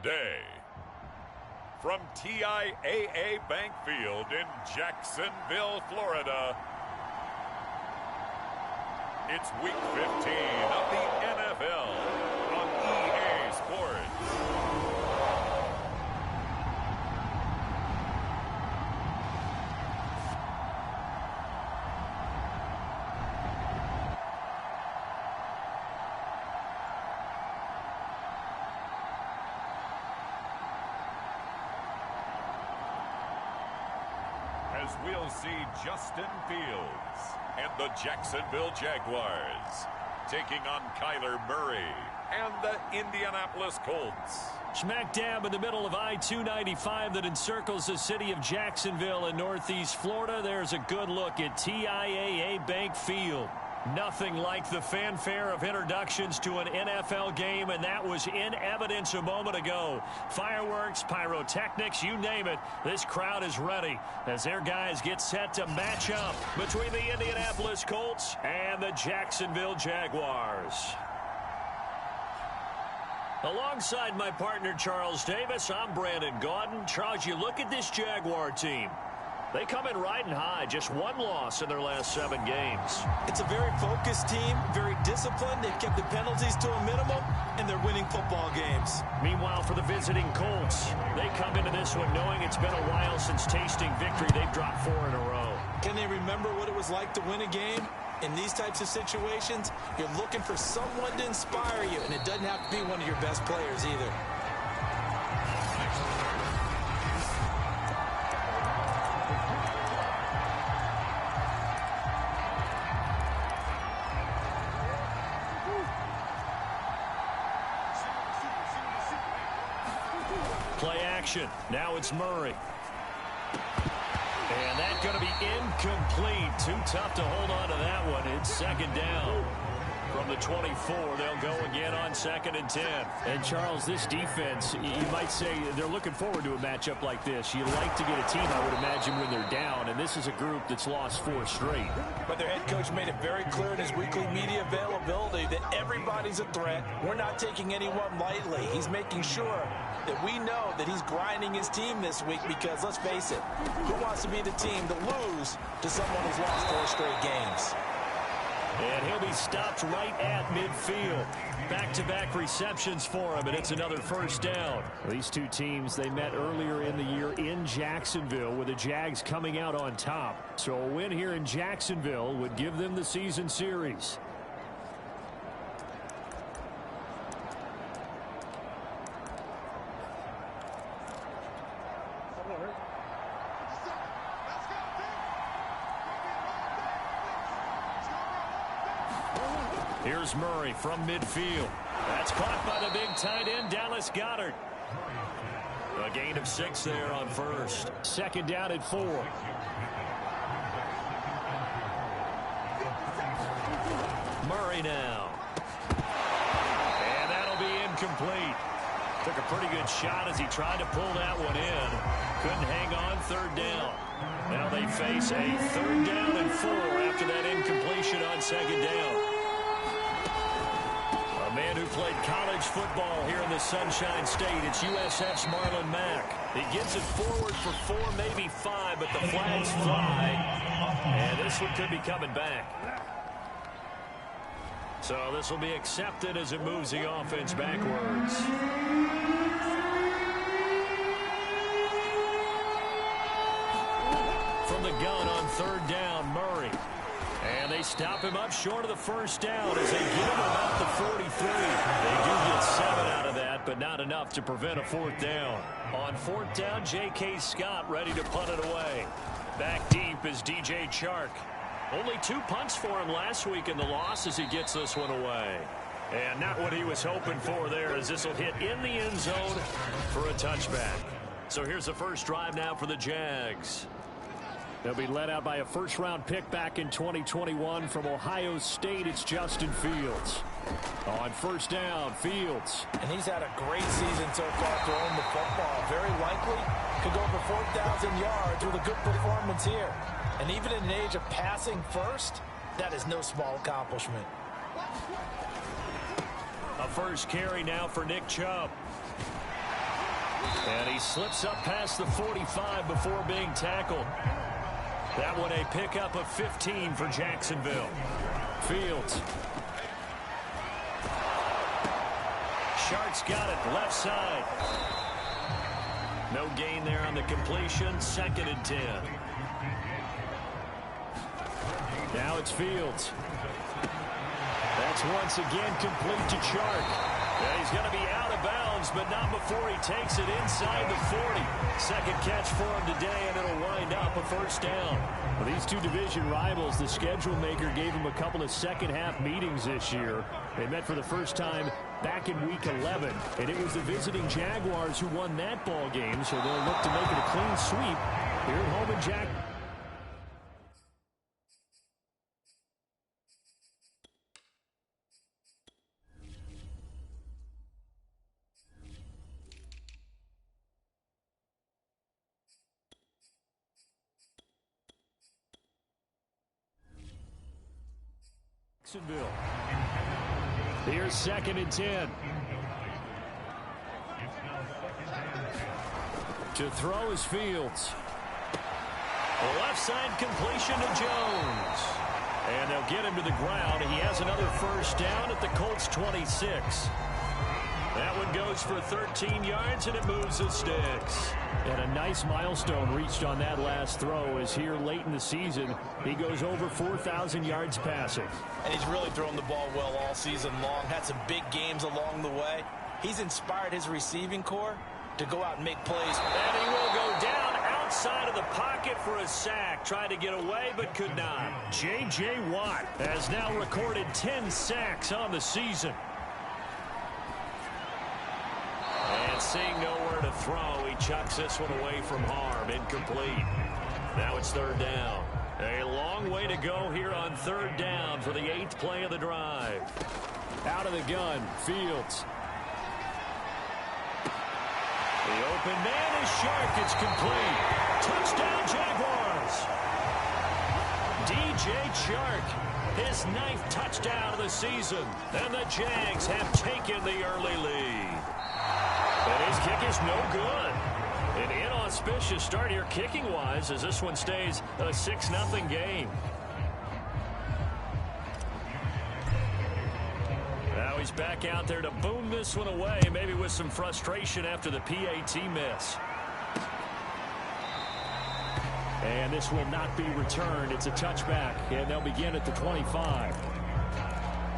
today. From TIAA Bank Field in Jacksonville, Florida, it's Week 15 of the NFL on EA Sports. As we'll see Justin Fields and the Jacksonville Jaguars taking on Kyler Murray and the Indianapolis Colts. Smack dab in the middle of I-295 that encircles the city of Jacksonville in northeast Florida. There's a good look at TIAA Bank Field. Nothing like the fanfare of introductions to an NFL game, and that was in evidence a moment ago. Fireworks, pyrotechnics, you name it. This crowd is ready as their guys get set to match up between the Indianapolis Colts and the Jacksonville Jaguars. Alongside my partner, Charles Davis, I'm Brandon Gaudin. Charles, you look at this Jaguar team. They come in riding high, just one loss in their last 7 games. It's a very focused team, very disciplined. They've kept the penalties to a minimum, and they're winning football games. Meanwhile, for the visiting Colts, they come into this one knowing it's been a while since tasting victory. They've dropped 4 in a row. Can they remember what it was like to win a game? In these types of situations, you're looking for someone to inspire you, and it doesn't have to be one of your best players either. Play action. Now it's Murray. And that's going to be incomplete. Too tough to hold on to that one. It's second down. From the 24, they'll go again on 2nd and 10. And, Charles, this defense, you might say they're looking forward to a matchup like this. You like to get a team, I would imagine, when they're down, and this is a group that's lost 4 straight. But their head coach made it very clear in his weekly media availability that everybody's a threat. We're not taking anyone lightly. He's making sure that we know that he's grinding his team this week because, let's face it, who wants to be the team to lose to someone who's lost 4 straight games? And he'll be stopped right at midfield. Back-to-back receptions for him, and it's another first down. These two teams, they met earlier in the year in Jacksonville with the Jags coming out on top. So a win here in Jacksonville would give them the season series. Here's Murray from midfield. That's caught by the big tight end, Dallas Goedert. A gain of 6 there on first. Second down at 4. Murray now. And that'll be incomplete. Took a pretty good shot as he tried to pull that one in. Couldn't hang on, 3rd down. Now they face a 3rd down and 4 after that incompletion on 2nd down. A man who played college football here in the Sunshine State. It's USF's Marlon Mack. He gets it forward for 4, maybe 5, but the flags fly. And this one could be coming back. So this will be accepted as it moves the offense backwards. From the gun on 3rd down, Murray. And they stop him up short of the first down as they get him about the 43. They do get 7 out of that, but not enough to prevent a 4th down. On 4th down, J.K. Scott ready to punt it away. Back deep is D.J. Chark. Only 2 punts for him last week in the loss as he gets this one away. And not what he was hoping for there as this will hit in the end zone for a touchback. So here's the first drive now for the Jags. They'll be led out by a first-round pick back in 2021 from Ohio State. It's Justin Fields. On 1st down, Fields. And he's had a great season so far throwing the football. Very likely could go over 4,000 yards with a good performance here. And even in an age of passing first, that is no small accomplishment. A first carry now for Nick Chubb. And he slips up past the 45 before being tackled. That one a pickup of 15 for Jacksonville. Fields. Shark's got it left side. No gain there on the completion. 2nd and 10. Now it's Fields. That's once again complete to Chark. And he's going to be out of bounds, but not before he takes it inside the 40. Second catch for him today, and it'll wind up a 1st down. Well, these two division rivals, the schedule maker gave them a couple of second-half meetings this year. They met for the first time back in Week 11, and it was the visiting Jaguars who won that ball game, so they'll look to make it a clean sweep here at home in Jacksonville. Here's 2nd and 10. To throw is Fields. Left side completion to Jones. And they'll get him to the ground. He has another 1st down at the Colts 26. That one goes for 13 yards, and it moves the sticks. And a nice milestone reached on that last throw as here late in the season, he goes over 4,000 yards passing. And he's really thrown the ball well all season long. Had some big games along the way. He's inspired his receiving corps to go out and make plays. And he will go down outside of the pocket for a sack. Tried to get away, but could not. J.J. Watt has now recorded 10 sacks on the season. And seeing nowhere to throw, he chucks this one away from harm. Incomplete. Now it's 3rd down. A long way to go here on 3rd down for the 8th play of the drive. Out of the gun, Fields. The open man is Shark. It's complete. Touchdown, Jaguars. DJ Chark, his 9th touchdown of the season. And the Jags have taken the early lead. And his kick is no good. An inauspicious start here kicking-wise as this one stays a 6-0 game. Now he's back out there to boom this one away, maybe with some frustration after the PAT miss. And this will not be returned. It's a touchback, and they'll begin at the 25.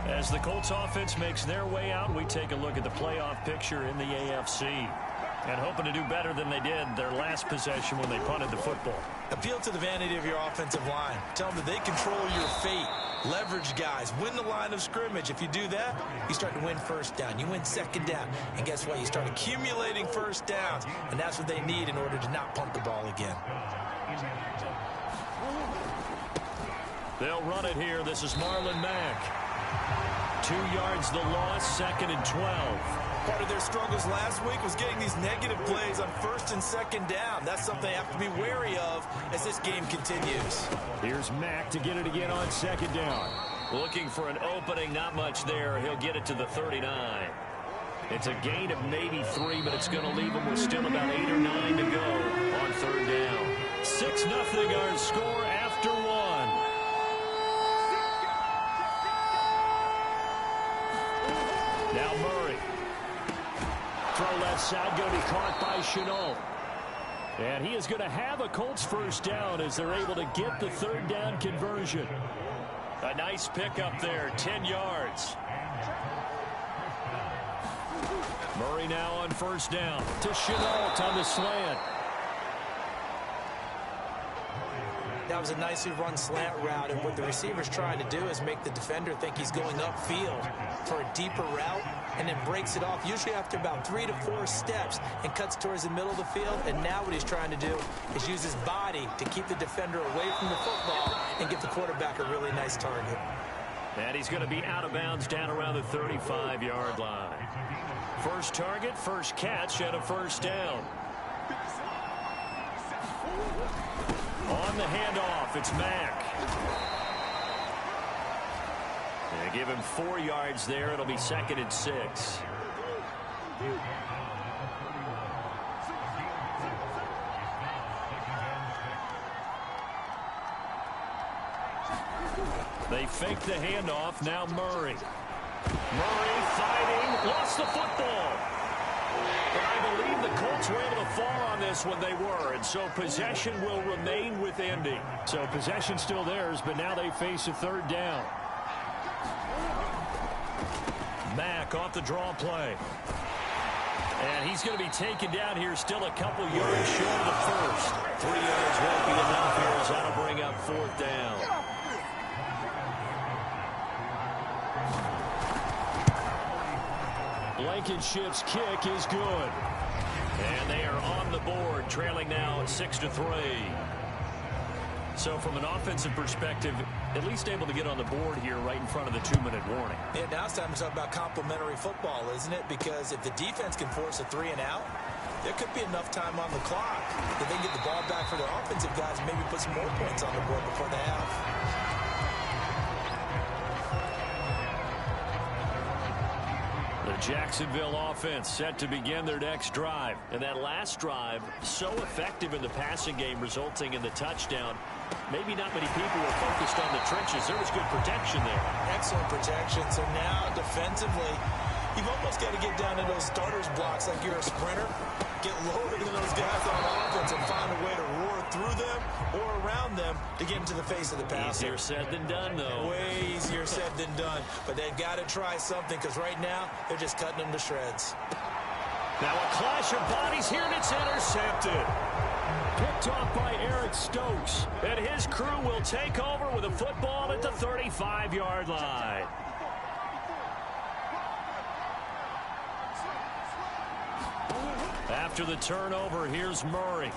As the Colts offense makes their way out, we take a look at the playoff picture in the AFC. And hoping to do better than they did their last possession when they punted the football. Appeal to the vanity of your offensive line. Tell them that they control your fate. Leverage guys. Win the line of scrimmage. If you do that, you start to win 1st down. You win 2nd down. And guess what? You start accumulating 1st downs. And that's what they need in order to not punt the ball again. They'll run it here. This is Marlon Mack. 2 yards the loss, 2nd and 12. Part of their struggles last week was getting these negative plays on 1st and 2nd down. That's something they have to be wary of as this game continues. Here's Mack to get it again on 2nd down. Looking for an opening, not much there. He'll get it to the 39. It's a gain of maybe 3, but it's going to leave him with still about 8 or 9 to go on 3rd down. 6-0 our score after 1. Now Murray. Throw left side, going to be caught by Chenault. And he is going to have a Colts 1st down as they're able to get the 3rd down conversion. A nice pickup there, 10 yards. Murray now on 1st down to Chenault on the slant. That was a nicely run slant route, and what the receiver's trying to do is make the defender think he's going upfield for a deeper route, and then breaks it off, usually after about 3 to 4 steps, and cuts towards the middle of the field. And now what he's trying to do is use his body to keep the defender away from the football and give the quarterback a really nice target. And he's going to be out of bounds down around the 35-yard line. First target, first catch, and a 1st down. On the handoff, it's Mack. They give him 4 yards there. It'll be 2nd and 6. They fake the handoff. Now Murray. Murray fighting. Lost the football. But I believe the Colts were able to fall on this when they were, and so possession will remain with Indy. So possession still theirs, but now they face a third down. Mack off the draw play. And he's going to be taken down here, still a couple yards short of the first. 3 yards won't be enough here as that'll bring up fourth down. Blankenship's kick is good. And they are on the board, trailing now at 6-3. So from an offensive perspective, at least able to get on the board here right in front of the 2-minute warning. Yeah, now it's time to talk about complementary football, isn't it? Because if the defense can force a 3 and out, there could be enough time on the clock that they can get the ball back for their offensive guys and maybe put some more points on the board before the half. The Jacksonville offense set to begin their next drive. And that last drive, so effective in the passing game, resulting in the touchdown. Maybe not many people were focused on the trenches. There was good protection there. Excellent protection. So now, defensively, you've almost got to get down to those starters blocks like you're a sprinter. Get lower than those guys on offense and find a way to roar through them or around them to get into the face of the passer. Easier said than done, though. Way easier said than done. But they've got to try something because right now they're just cutting them to shreds. Now a clash of bodies here, and it's intercepted. Picked off by Eric Stokes. And his crew will take over with a football at the 35-yard line. After the turnover, here's Murray.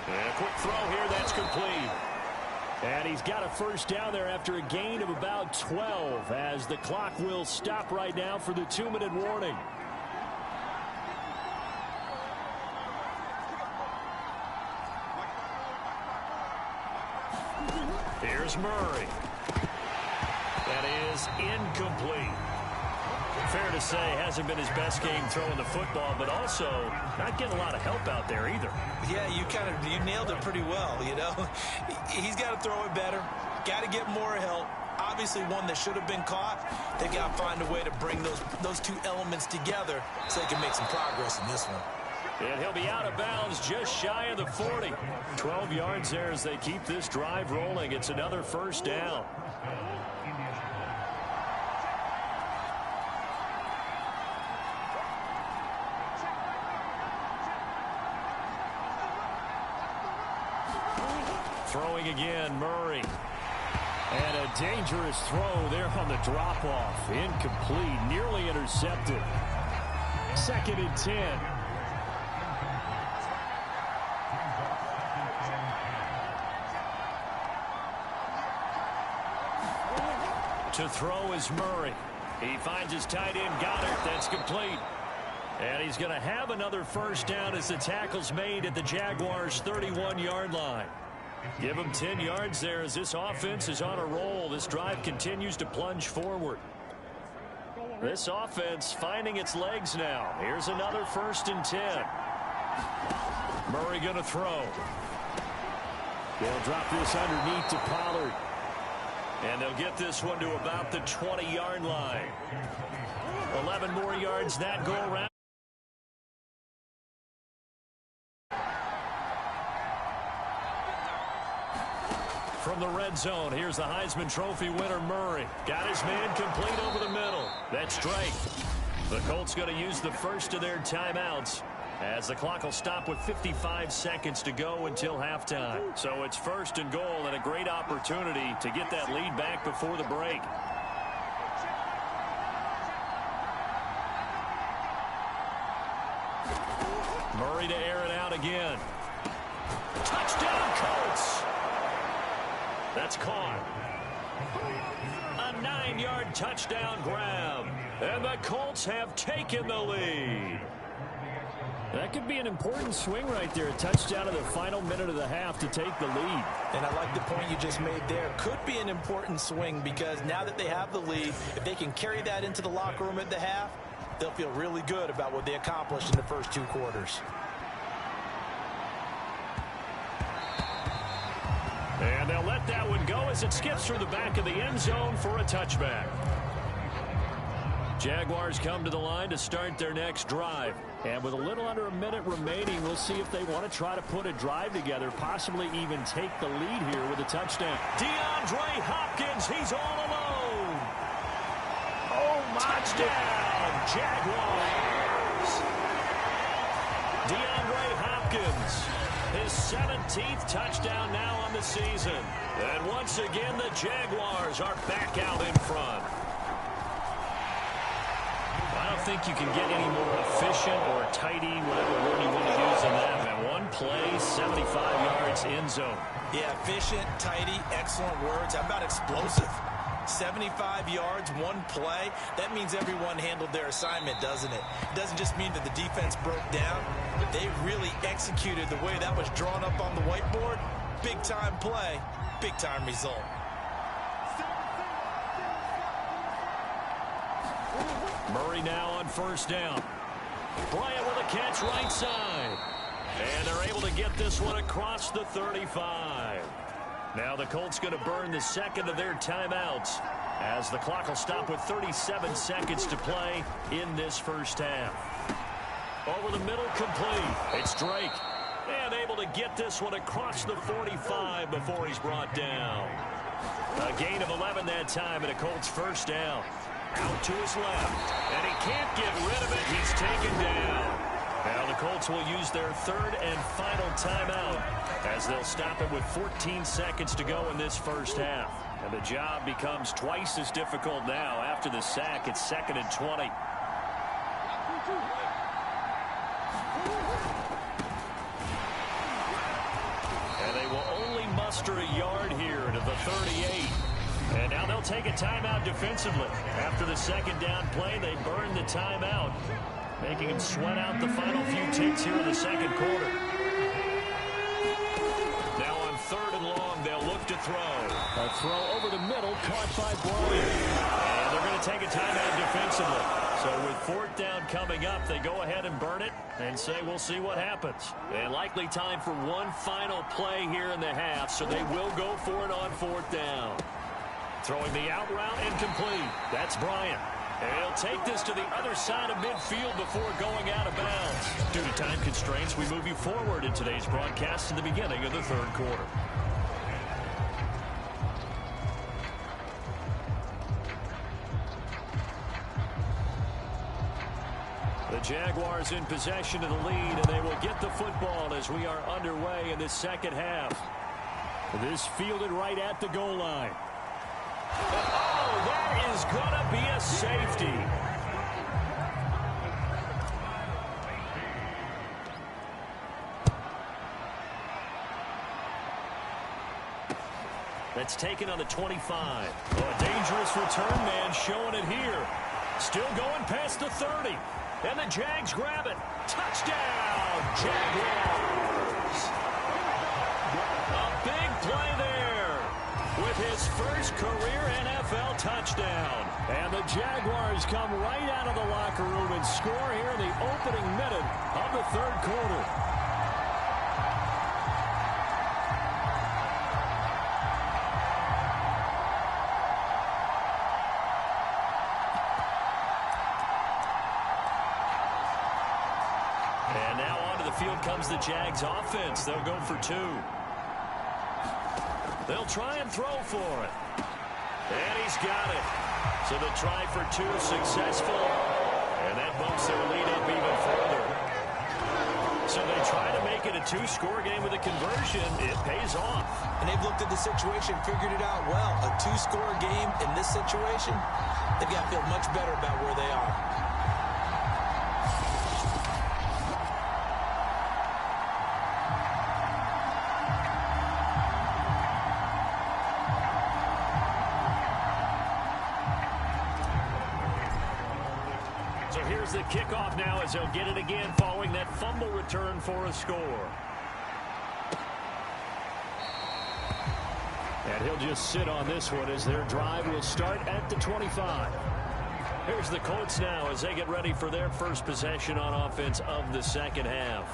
And a quick throw here, that's complete. And he's got a first down there after a gain of about 12 as the clock will stop right now for the 2-minute warning. Here's Murray. That is incomplete. Fair to say, hasn't been his best game throwing the football, but also not getting a lot of help out there either. Yeah, you nailed it pretty well, you know. He's got to throw it better, got to get more help. Obviously one that should have been caught. They got to find a way to bring those two elements together so they can make some progress in this one. And he'll be out of bounds just shy of the 40. 12 yards there as they keep this drive rolling. It's another first down. Throwing again, Murray. And a dangerous throw there on the drop-off. Incomplete, nearly intercepted. 2nd and 10. To throw is Murray. He finds his tight end, Goddard. That's complete. And he's going to have another first down as the tackle's made at the Jaguars' 31-yard line. Give him 10 yards there as this offense is on a roll. This drive continues to plunge forward. This offense finding its legs now. Here's another 1st and 10. Murray going to throw. They'll drop this underneath to Pollard. And they'll get this one to about the 20-yard line. 11 more yards that go around. From the red zone, here's the Heisman Trophy winner, Murray. Got his man complete over the middle. That's straight. The Colts going to use the first of their timeouts as the clock will stop with 55 seconds to go until halftime. So it's 1st and goal and a great opportunity to get that lead back before the break. Murray to air it out again. Touchdown, Colts! That's caught. A 9-yard touchdown grab. And the Colts have taken the lead. That could be an important swing right there. A touchdown in the final minute of the half to take the lead. And I like the point you just made there. Could be an important swing because now that they have the lead, if they can carry that into the locker room at the half, they'll feel really good about what they accomplished in the first 2 quarters. And they'll let that one go as it skips through the back of the end zone for a touchback. Jaguars come to the line to start their next drive. And with a little under a minute remaining, we'll see if they want to try to put a drive together, possibly even take the lead here with a touchdown. DeAndre Hopkins, he's all alone. Oh, my touchdown, Jaguars. DeAndre Hopkins, his 17th touchdown now on the season. And once again, the Jaguars are back out in front. I don't think you can get any more efficient or tidy, whatever word you want to use in that. Man, one play, 75 yards, end zone. Yeah, efficient, tidy, excellent words. How about explosive? 75 yards, one play. That means everyone handled their assignment, doesn't it? It doesn't just mean that the defense broke down. They really executed the way that was drawn up on the whiteboard. Big-time play, big-time result. Murray now on first down. Bryant with a catch right side. And they're able to get this one across the 35. Now the Colts going to burn the second of their timeouts as the clock will stop with 37 seconds to play in this first half. Over the middle, complete. It's Drake. And able to get this one across the 45 before he's brought down. A gain of 11 that time and a Colts first down. Out to his left, and he can't get rid of it. He's taken down. Now the Colts will use their third and final timeout as they'll stop it with 14 seconds to go in this first half. And the job becomes twice as difficult now after the sack. It's 2nd and 20. And they will only muster a yard here to the 38. And now they'll take a timeout defensively. After the second down play, they burn the timeout, making them sweat out the final few ticks here in the second quarter. Now on 3rd and long, they'll look to throw. A throw over the middle, caught by Bryant. And they're going to take a timeout defensively. So with 4th down coming up, they go ahead and burn it and say we'll see what happens. And likely time for one final play here in the half, so they will go for it on 4th down. Throwing the out route and complete. That's Bryant. And he'll take this to the other side of midfield before going out of bounds. Due to time constraints, we move you forward in today's broadcast to the beginning of the 3rd quarter. The Jaguars in possession of the lead, and they will get the football as we are underway in this second half. This fielded right at the goal line. Oh, that is going to be a safety. That's taken on the 25. Oh, a dangerous return man showing it here. Still going past the 30. And the Jags grab it. Touchdown, Jaguars. A big play there with his first career NFL touchdown. And the Jaguars come right out of the locker room and score here in the opening minute of the 3rd quarter. And now onto the field comes the Jags offense. They'll go for 2. They'll try and throw for it. And he's got it. So the try for 2 successful. And that bumps their lead up even further. So they try to make it a 2-score game with a conversion. It pays off. And they've looked at the situation, figured it out well. A 2-score game in this situation, they've got to feel much better about where they are. The kickoff now as they'll get it again following that fumble return for a score. And he'll just sit on this one as their drive will start at the 25. Here's the Colts now as they get ready for their first possession on offense of the second half.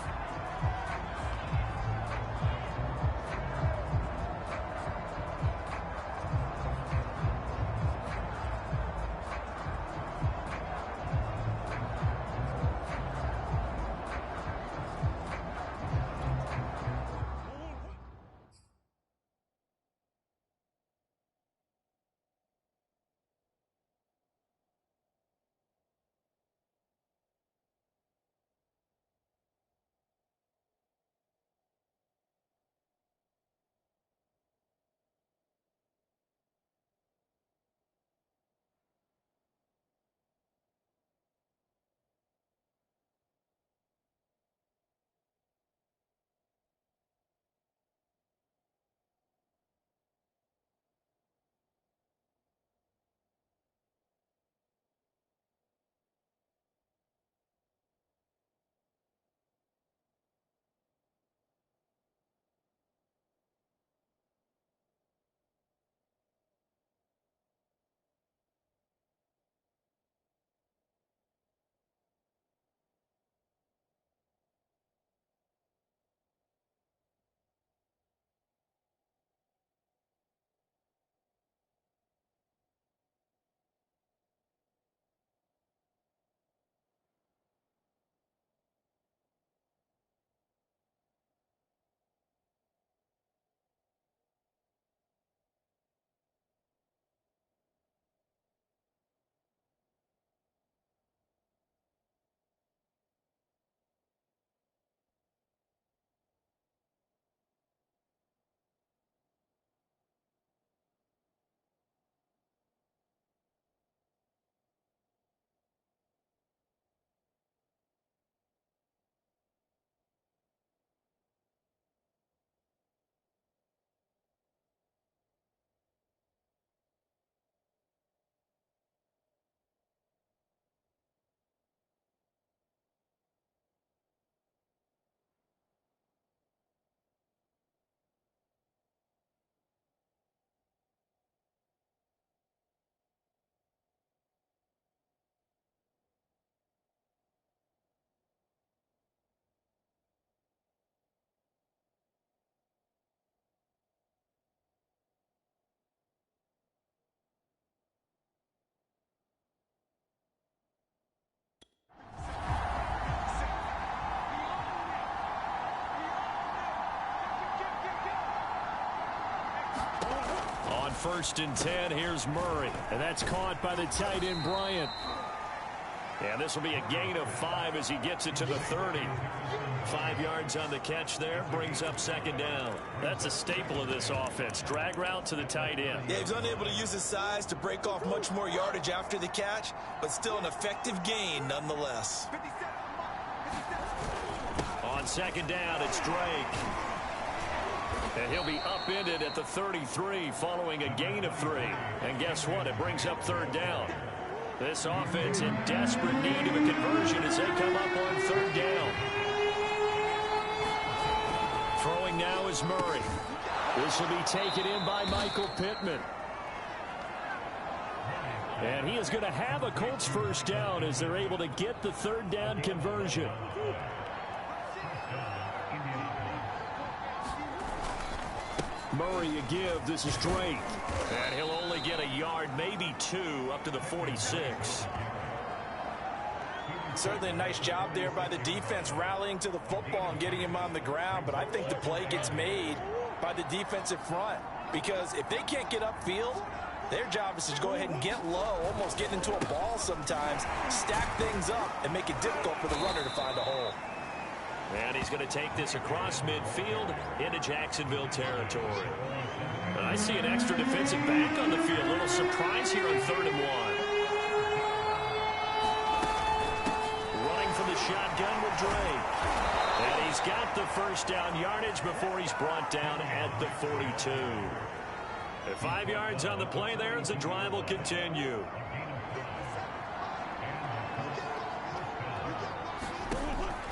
1st and 10. Here's Murray. And that's caught by the tight end, Bryant. And this will be a gain of 5 as he gets it to the 30. 5 yards on the catch there, brings up 2nd down. That's a staple of this offense. Drag route to the tight end. Yeah, he's unable to use his size to break off much more yardage after the catch, but still an effective gain nonetheless. On 2nd down, it's Drake. And he'll be upended at the 33 following a gain of 3. And guess what? It brings up 3rd down. This offense in desperate need of a conversion as they come up on 3rd down. Throwing now is Murray. This will be taken in by Michael Pittman. And he is going to have a Colts 1st down as they're able to get the 3rd down conversion. Murray a give. This is Drake. And he'll only get a yard, maybe 2, up to the 46. Certainly a nice job there by the defense rallying to the football and getting him on the ground. But I think the play gets made by the defensive front. Because if they can't get upfield, their job is to go ahead and get low, almost get into a ball sometimes, stack things up, and make it difficult for the runner to find a hole. And he's going to take this across midfield into Jacksonville territory. And I see an extra defensive back on the field. A little surprise here on 3rd and 1. Running from the shotgun with Drake. And he's got the 1st down yardage before he's brought down at the 42. And 5 yards on the play there as the drive will continue.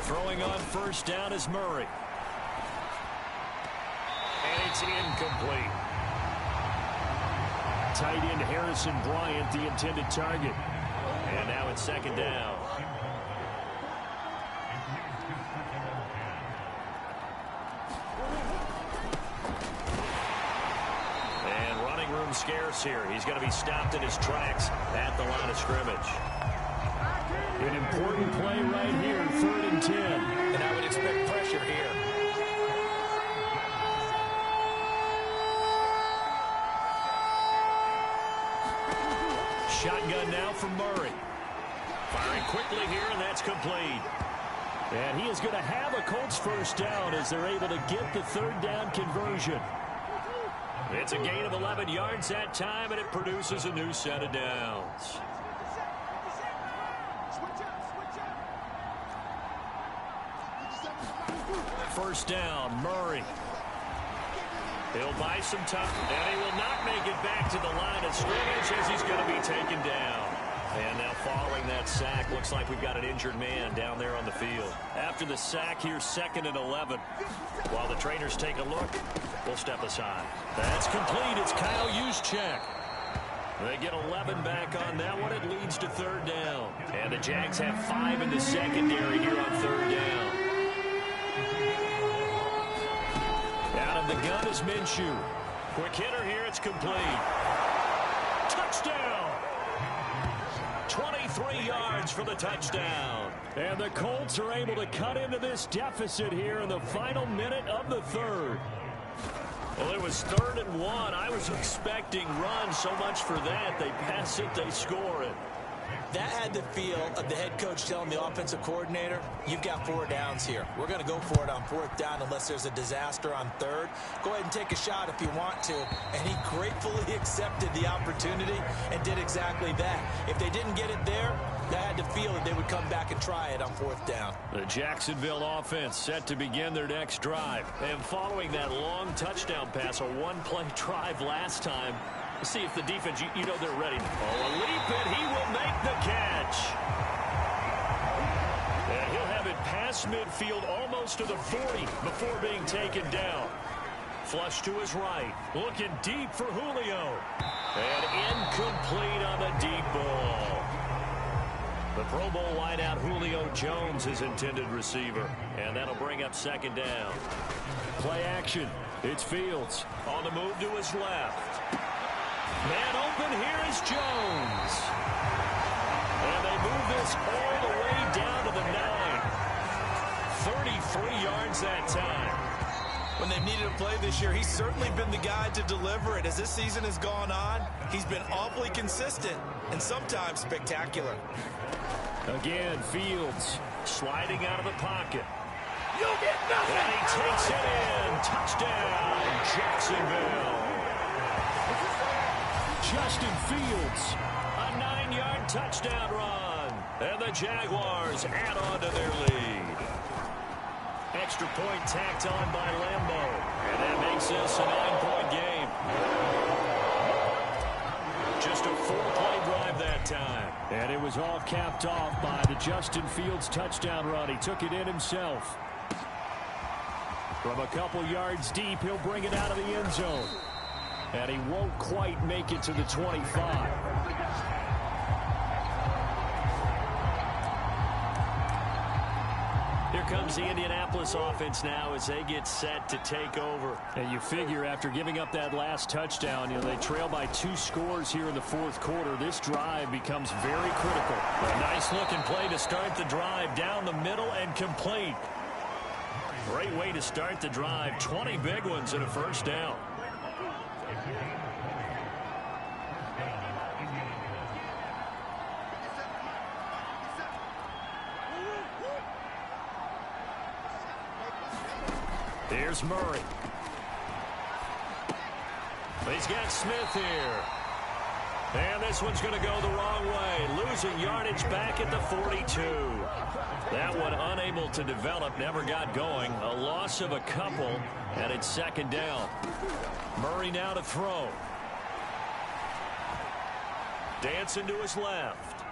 Throwing on 1st down is Murray. And it's incomplete. Tight end Harrison Bryant, the intended target. And now it's 2nd down. And running room scarce here. He's going to be stopped in his tracks at the line of scrimmage. An important play right here, 3rd and 10. And I would expect pressure here. Shotgun now from Murray. Firing quickly here, and that's complete. And he is going to have a Colts 1st down as they're able to get the 3rd down conversion. It's a gain of 11 yards that time, and it produces a new set of downs. 1st down, Murray. He'll buy some time, and he will not make it back to the line of scrimmage as he's going to be taken down. And now following that sack, looks like we've got an injured man down there on the field. After the sack, here's 2nd and 11. While the trainers take a look, we'll step aside. That's complete. It's Kyle Juszczyk. They get 11 back on that one. It leads to 3rd down. And the Jags have 5 in the secondary here on 3rd down. Out of the gun is Minshew. Quick hitter here. It's complete. Touchdown. 23 yards for the touchdown. And the Colts are able to cut into this deficit here in the final minute of the 3rd. Well, it was 3rd and 1. I was expecting runs. So much for that. They pass it, they score it. That had the feel of the head coach telling the offensive coordinator, you've got 4 downs here. We're going to go for it on 4th down unless there's a disaster on 3rd. Go ahead and take a shot if you want to. And he gratefully accepted the opportunity and did exactly that. If they didn't get it there, that had the feel that they would come back and try it on 4th down. The Jacksonville offense set to begin their next drive. And following that long touchdown pass, a one-play drive last time, see if the defense, you know they're ready. Oh, a leap, and he will make the catch. And he'll have it past midfield almost to the 40 before being taken down. Flush to his right. Looking deep for Julio. And incomplete on the deep ball. The Pro Bowl wideout Julio Jones is intended receiver. And that'll bring up 2nd down. Play action. It's Fields. On the move to his left. Man open, here is Jones. And they move this all the way down to the 9. 33 yards that time. When they've needed a play this year, he's certainly been the guy to deliver it. As this season has gone on, he's been awfully consistent and sometimes spectacular. Again, Fields sliding out of the pocket. You get nothing. And he takes it in. Touchdown, Jacksonville. Justin Fields, a 9-yard touchdown run. And the Jaguars add on to their lead. Extra point tacked on by Lambeau. And that makes this a 9-point game. Just a 4-play drive that time. And it was all capped off by the Justin Fields touchdown run. He took it in himself. From a couple yards deep, he'll bring it out of the end zone. And he won't quite make it to the 25. Here comes the Indianapolis offense now as they get set to take over. And you figure after giving up that last touchdown, they trail by 2 scores here in the fourth quarter. This drive becomes very critical. A nice-looking play to start the drive down the middle and complete. Great way to start the drive. 20 big ones and a first down. Here's Murray. He's got Smith here. And this one's going to go the wrong way. Losing yardage back at the 42. That one unable to develop, never got going. A loss of a couple, and it's second down. Murray now to throw. Dancing to his left.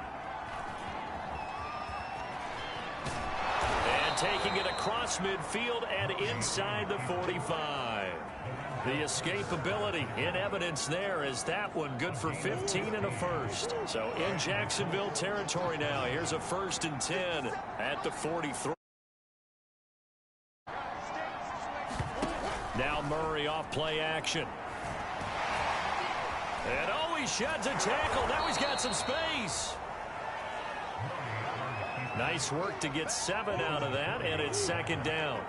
And taking it across midfield and inside the 45. The escapability in evidence there as that one good for 15 and a first. So in Jacksonville territory now. Here's a 1st and 10 at the 43. Now Murray off play action. And oh, he sheds a tackle. Now he's got some space. Nice work to get 7 out of that, and it's second down.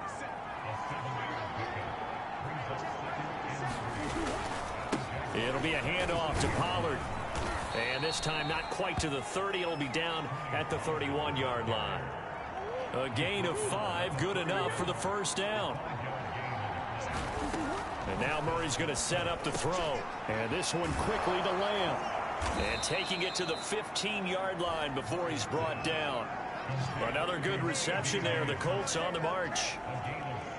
It'll be a handoff to Pollard. And this time not quite to the 30. It'll be down at the 31-yard line. A gain of 5, good enough for the first down. And now Murray's going to set up the throw. And this one quickly to Lamb. And taking it to the 15-yard line before he's brought down. Another good reception there. The Colts on the march.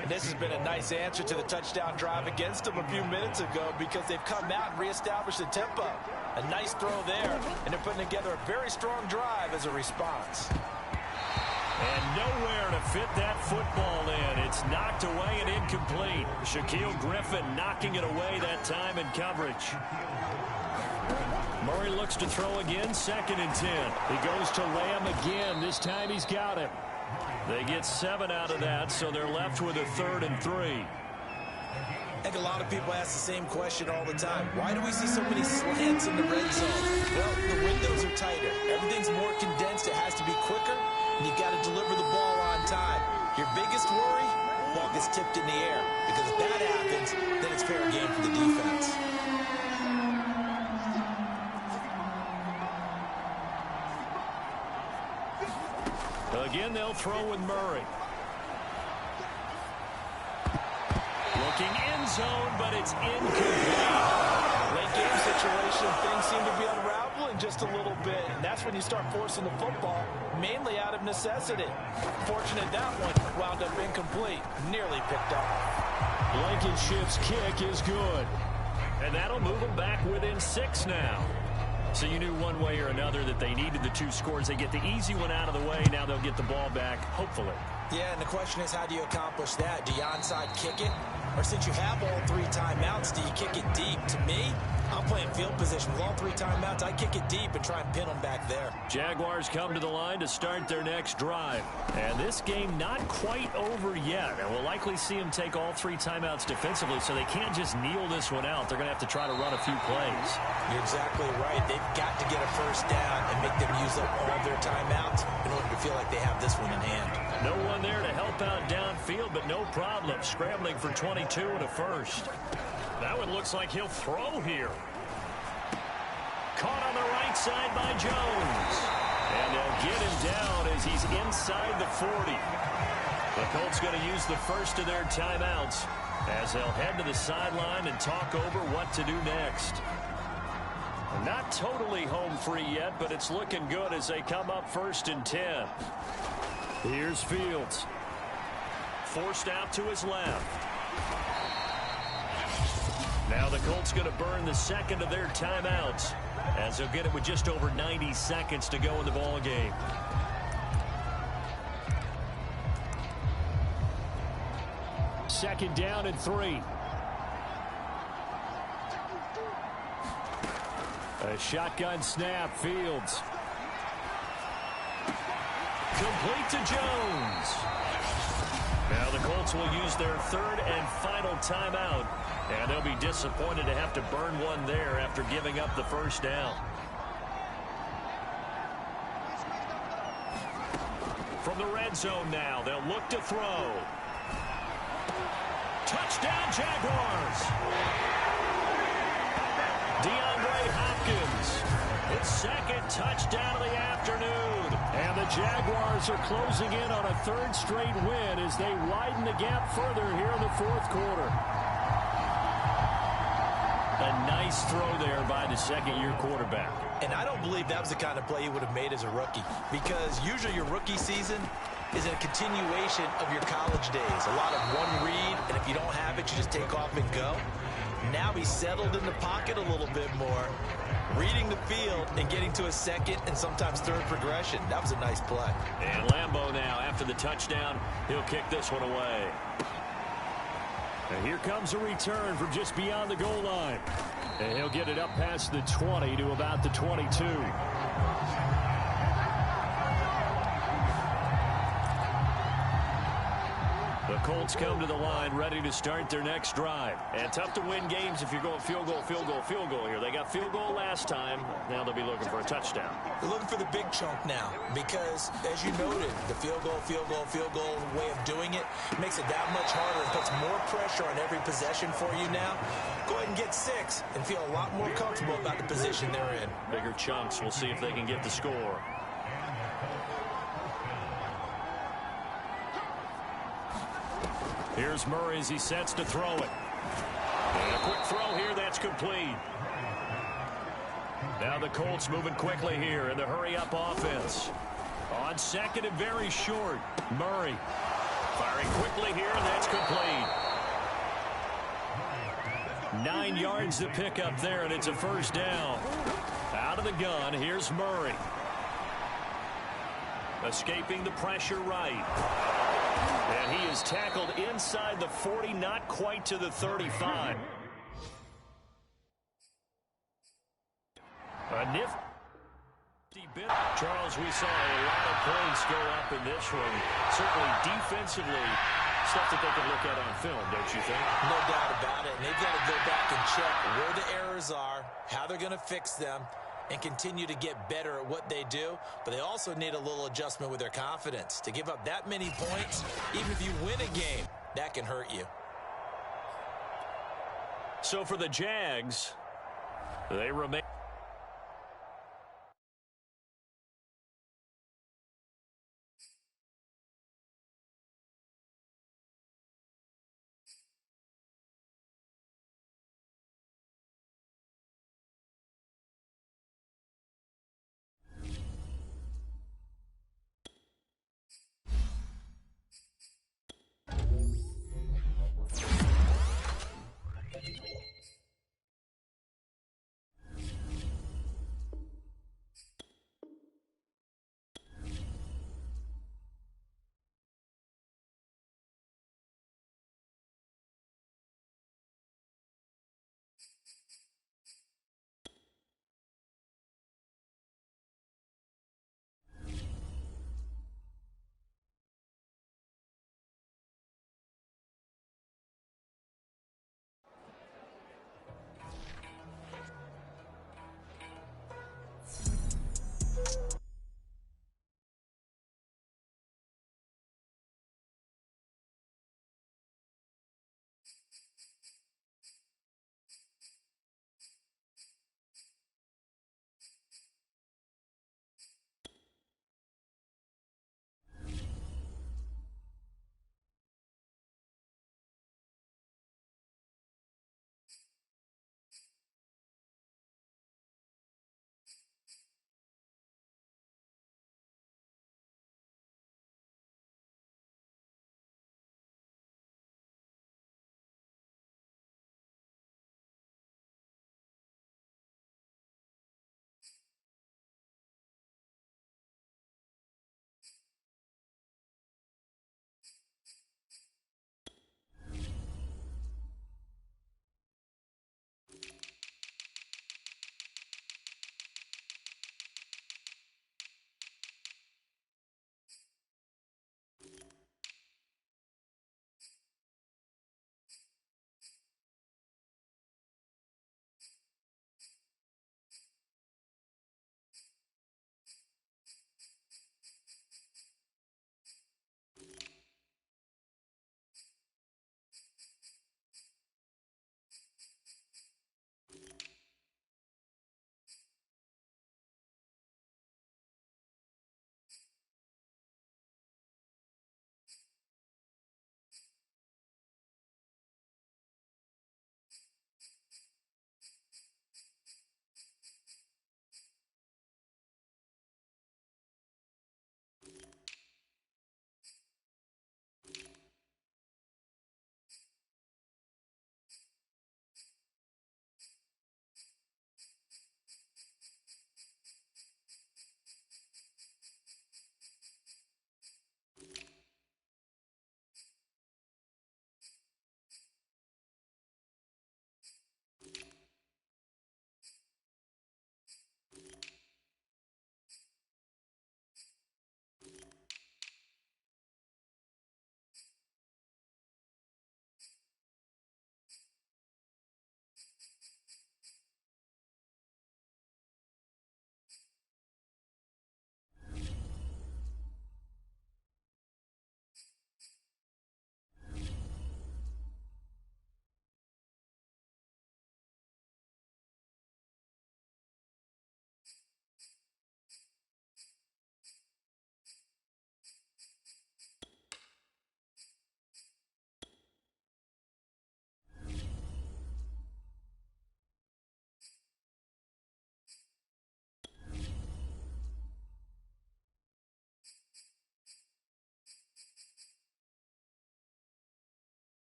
And this has been a nice answer to the touchdown drive against them a few minutes ago because they've come out and reestablished the tempo. A nice throw there, and they're putting together a very strong drive as a response. And nowhere to fit that football in. It's knocked away and incomplete. Shaquille Griffin knocking it away that time in coverage. Murray looks to throw again, 2nd and 10. He goes to Lamb again. This time he's got it. They get 7 out of that, so they're left with a 3rd and 3. I think a lot of people ask the same question all the time. Why do we see so many slants in the red zone? Well, the windows are tighter. Everything's more condensed. It has to be quicker, and you've got to deliver the ball on time. Your biggest worry? Ball gets tipped in the air, because if that happens, then it's fair game for the defense. Again, they'll throw with Murray. Looking end zone, but it's incomplete. Late game situation, things seem to be unraveling just a little bit, and that's when you start forcing the football, mainly out of necessity. Fortunate that one wound up incomplete, nearly picked off. Blankenship's kick is good. And that'll move them back within 6 now. So you knew one way or another that they needed the 2 scores. They get the easy one out of the way. Now they'll get the ball back, hopefully. Yeah, and the question is, how do you accomplish that? Do you onside kick it? Or since you have all 3 timeouts, do you kick it deep? To me, I'm playing field position with all 3 timeouts. I kick it deep and try and pin them back there. Jaguars come to the line to start their next drive. And this game not quite over yet. And we'll likely see them take all 3 timeouts defensively, so they can't just kneel this one out. They're going to have to try to run a few plays. You're exactly right. They've got to get a first down and make them use up all their timeouts in order to feel like they have this one in hand. No one there to help out downfield, but no problem. Scrambling for 22 and a first. That one looks like he'll throw here. Caught on the right side by Jones. And they'll get him down as he's inside the 40. The Colts going to use the first of their timeouts as they'll head to the sideline and talk over what to do next. Not totally home free yet, but it's looking good as they come up 1st and 10. Here's Fields. Forced out to his left. Now the Colts going to burn the second of their timeouts as they'll get it with just over 90 seconds to go in the ball game. Second down and 3. A shotgun snap. Fields. Complete to Jones. Now the Colts will use their 3rd and final timeout. And they'll be disappointed to have to burn one there after giving up the first down. From the red zone now, they'll look to throw. Touchdown, Jaguars! DeAndre Hopkins, his 2nd touchdown of the afternoon. And the Jaguars are closing in on a 3rd straight win as they widen the gap further here in the 4th quarter. A nice throw there by the 2nd-year quarterback. And I don't believe that was the kind of play he would have made as a rookie, because usually your rookie season is a continuation of your college days. A lot of one read, and if you don't have it, you just take off and go. Now he's settled in the pocket a little bit more, reading the field and getting to a 2nd and sometimes 3rd progression. That was a nice play. And Lambeau now, after the touchdown, he'll kick this one away. And here comes a return from just beyond the goal line. And he'll get it up past the 20 to about the 22. The Colts come to the line ready to start their next drive. And tough to win games if you're going field goal, field goal, field goal here. They got field goal last time. Now they'll be looking for a touchdown. They're looking for the big chunk now because, as you noted, the field goal way of doing it makes it that much harder. It puts more pressure on every possession for you now. Go ahead and get 6 and feel a lot more comfortable about the position they're in. Bigger chunks. We'll see if they can get the score. Here's Murray as he sets to throw it. And a quick throw here, that's complete. Now the Colts moving quickly here in the hurry-up offense. On 2nd and very short, Murray firing quickly here, and that's complete. 9 yards to pick up there, and it's a first down. Out of the gun, here's Murray. Escaping the pressure right. And he is tackled inside the 40, not quite to the 35. A nifty bit. Charles, we saw a lot of points go up in this one. Certainly defensively, stuff that they can look at on film, don't you think? No doubt about it. And they've got to go back and check where the errors are, how they're going to fix them, and continue to get better at what they do. But they also need a little adjustment with their confidence. To give up that many points, even if you win a game, that can hurt you. So for the Jags, they remain.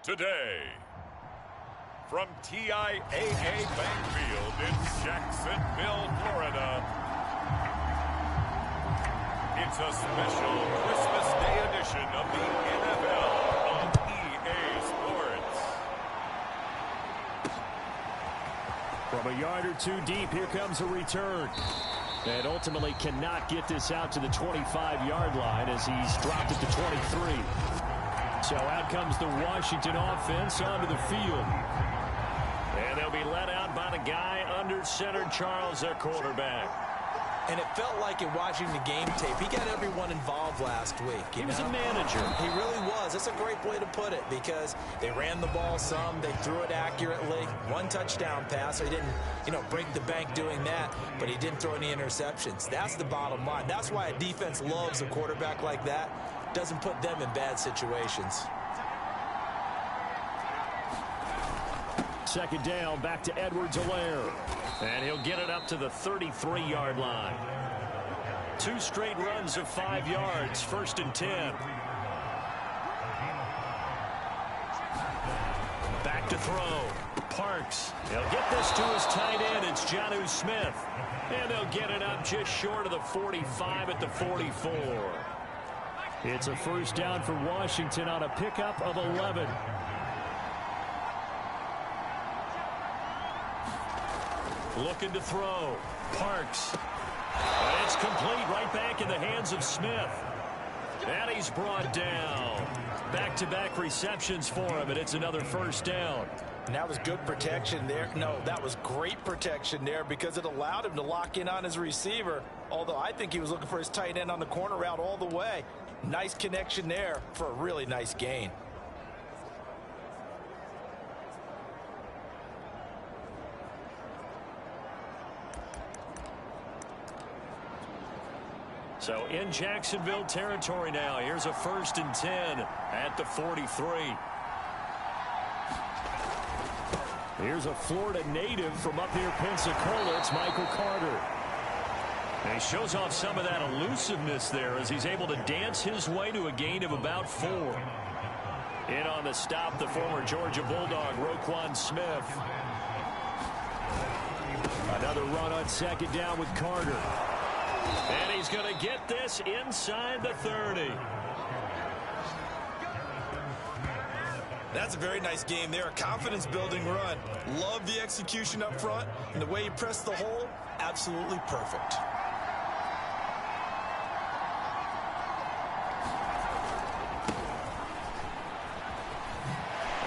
today. From TIAA Bank Field in Jacksonville, Florida, it's a special Christmas Day edition of the NFL on EA Sports. From a yard or two deep, here comes a return. And ultimately cannot get this out to the 25-yard line as he's dropped it to 23. So out comes the Washington offense onto the field. And they'll be let out by the guy under center, Charles, their quarterback. And it felt like in watching the game tape, he got everyone involved last week. He was a manager. He really was. That's a great way to put it because they ran the ball some. They threw it accurately. One touchdown pass. So he didn't, break the bank doing that, but he didn't throw any interceptions. That's the bottom line. That's why a defense loves a quarterback like that. Doesn't put them in bad situations. Second down, back to Edwards-Helaire. And he'll get it up to the 33-yard line. 2 straight runs of 5 yards, 1st and 10. Back to throw. Parks. He'll get this to his tight end. It's Jonnu Smith. And they'll get it up just short of the 45 at the 44. It's a first down for Washington on a pickup of 11. Looking to throw. Parks. And it's complete right back in the hands of Smith. And he's brought down. Back-to-back receptions for him, and it's another first down. And that was good protection there. No, that was great protection there because it allowed him to lock in on his receiver. Although I think he was looking for his tight end on the corner route all the way. Nice connection there for a really nice gain. So in Jacksonville territory now. Here's a 1st and 10 at the 43. Here's a Florida native from up near Pensacola. It's Michael Carter. And he shows off some of that elusiveness there as he's able to dance his way to a gain of about 4. In on the stop, the former Georgia Bulldog, Roquan Smith. Another run on second down with Carter. And he's going to get this inside the 30. That's a very nice game there. A confidence-building run. Love the execution up front. And the way he pressed the hole, absolutely perfect.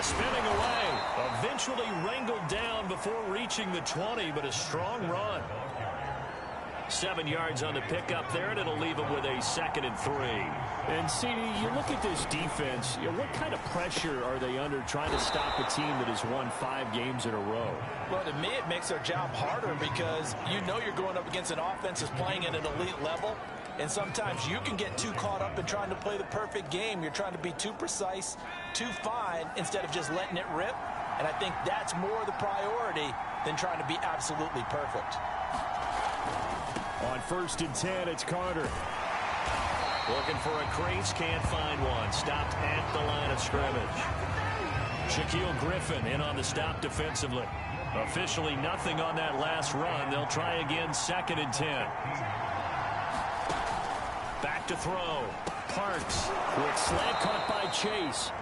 Spinning away. Eventually wrangled down before reaching the 20, but a strong run. 7 yards on the pickup there, and it'll leave him with a 2nd and 3. And, CD, you look at this defense, what kind of pressure are they under trying to stop a team that has won 5 games in a row? Well, to me, it makes their job harder because you know you're going up against an offense that's playing at an elite level, and sometimes you can get too caught up in trying to play the perfect game. You're trying to be too precise, too fine, instead of just letting it rip. And I think that's more the priority than trying to be absolutely perfect. On 1st and 10, it's Carter. Looking for a crease, can't find one. Stopped at the line of scrimmage. Shaquille Griffin in on the stop defensively. Officially nothing on that last run. They'll try again, 2nd and 10. Back to throw. Parks with slant caught by Chase.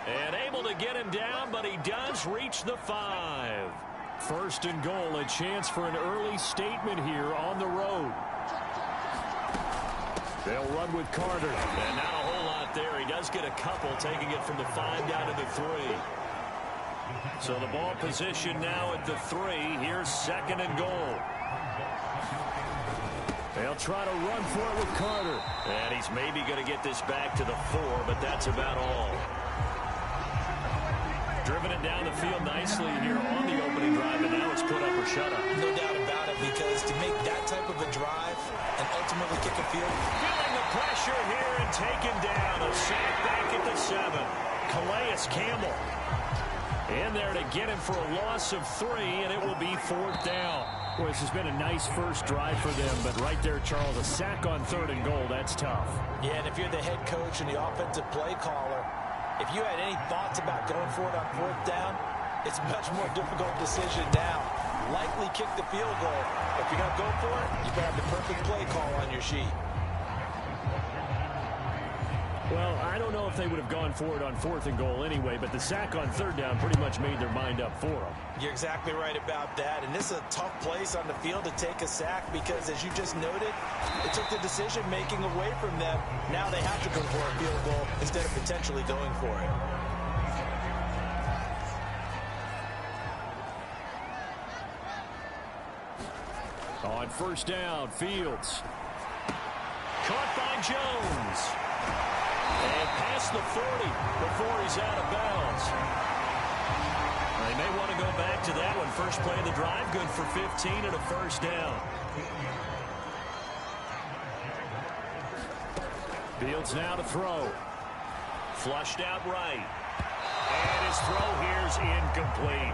And able to get him down, but he does reach the 5. 1st and goal, a chance for an early statement here on the road. They'll run with Carter. And not a whole lot there. He does get a couple, taking it from the 5 down to the 3. So the ball position now at the 3. Here's 2nd and goal. They'll try to run for it with Carter. And he's maybe going to get this back to the 4, but that's about all. Driven it down the field nicely here on the opening drive, and now it's put up or shut up. No doubt about it, because to make that type of a drive and ultimately kick a field. Feeling the pressure here and taken down. A sack back at the 7. Calais Campbell in there to get him for a loss of 3, and it will be 4th down. Well, this has been a nice first drive for them, but right there, Charles, a sack on 3rd and goal, that's tough. Yeah, and if you're the head coach and the offensive play caller, If you had any thoughts about going for it on 4th down, it's a much more difficult decision now. Likely kick the field goal. If you're going to go for it, you better have the perfect play call on your sheet. Well, I don't know if they would have gone for it on 4th and goal anyway, but the sack on 3rd down pretty much made their mind up for them. You're exactly right about that. And this is a tough place on the field to take a sack because, as you just noted, it took the decision-making away from them. Now they have to go for a field goal instead of potentially going for it. On 1st down, Fields. Caught by Jones. And past the 40 before he's out of bounds. They may want to go back to that one. First play of the drive, good for 15 and a 1st down. Fields now to throw. Flushed out right. And his throw here's incomplete.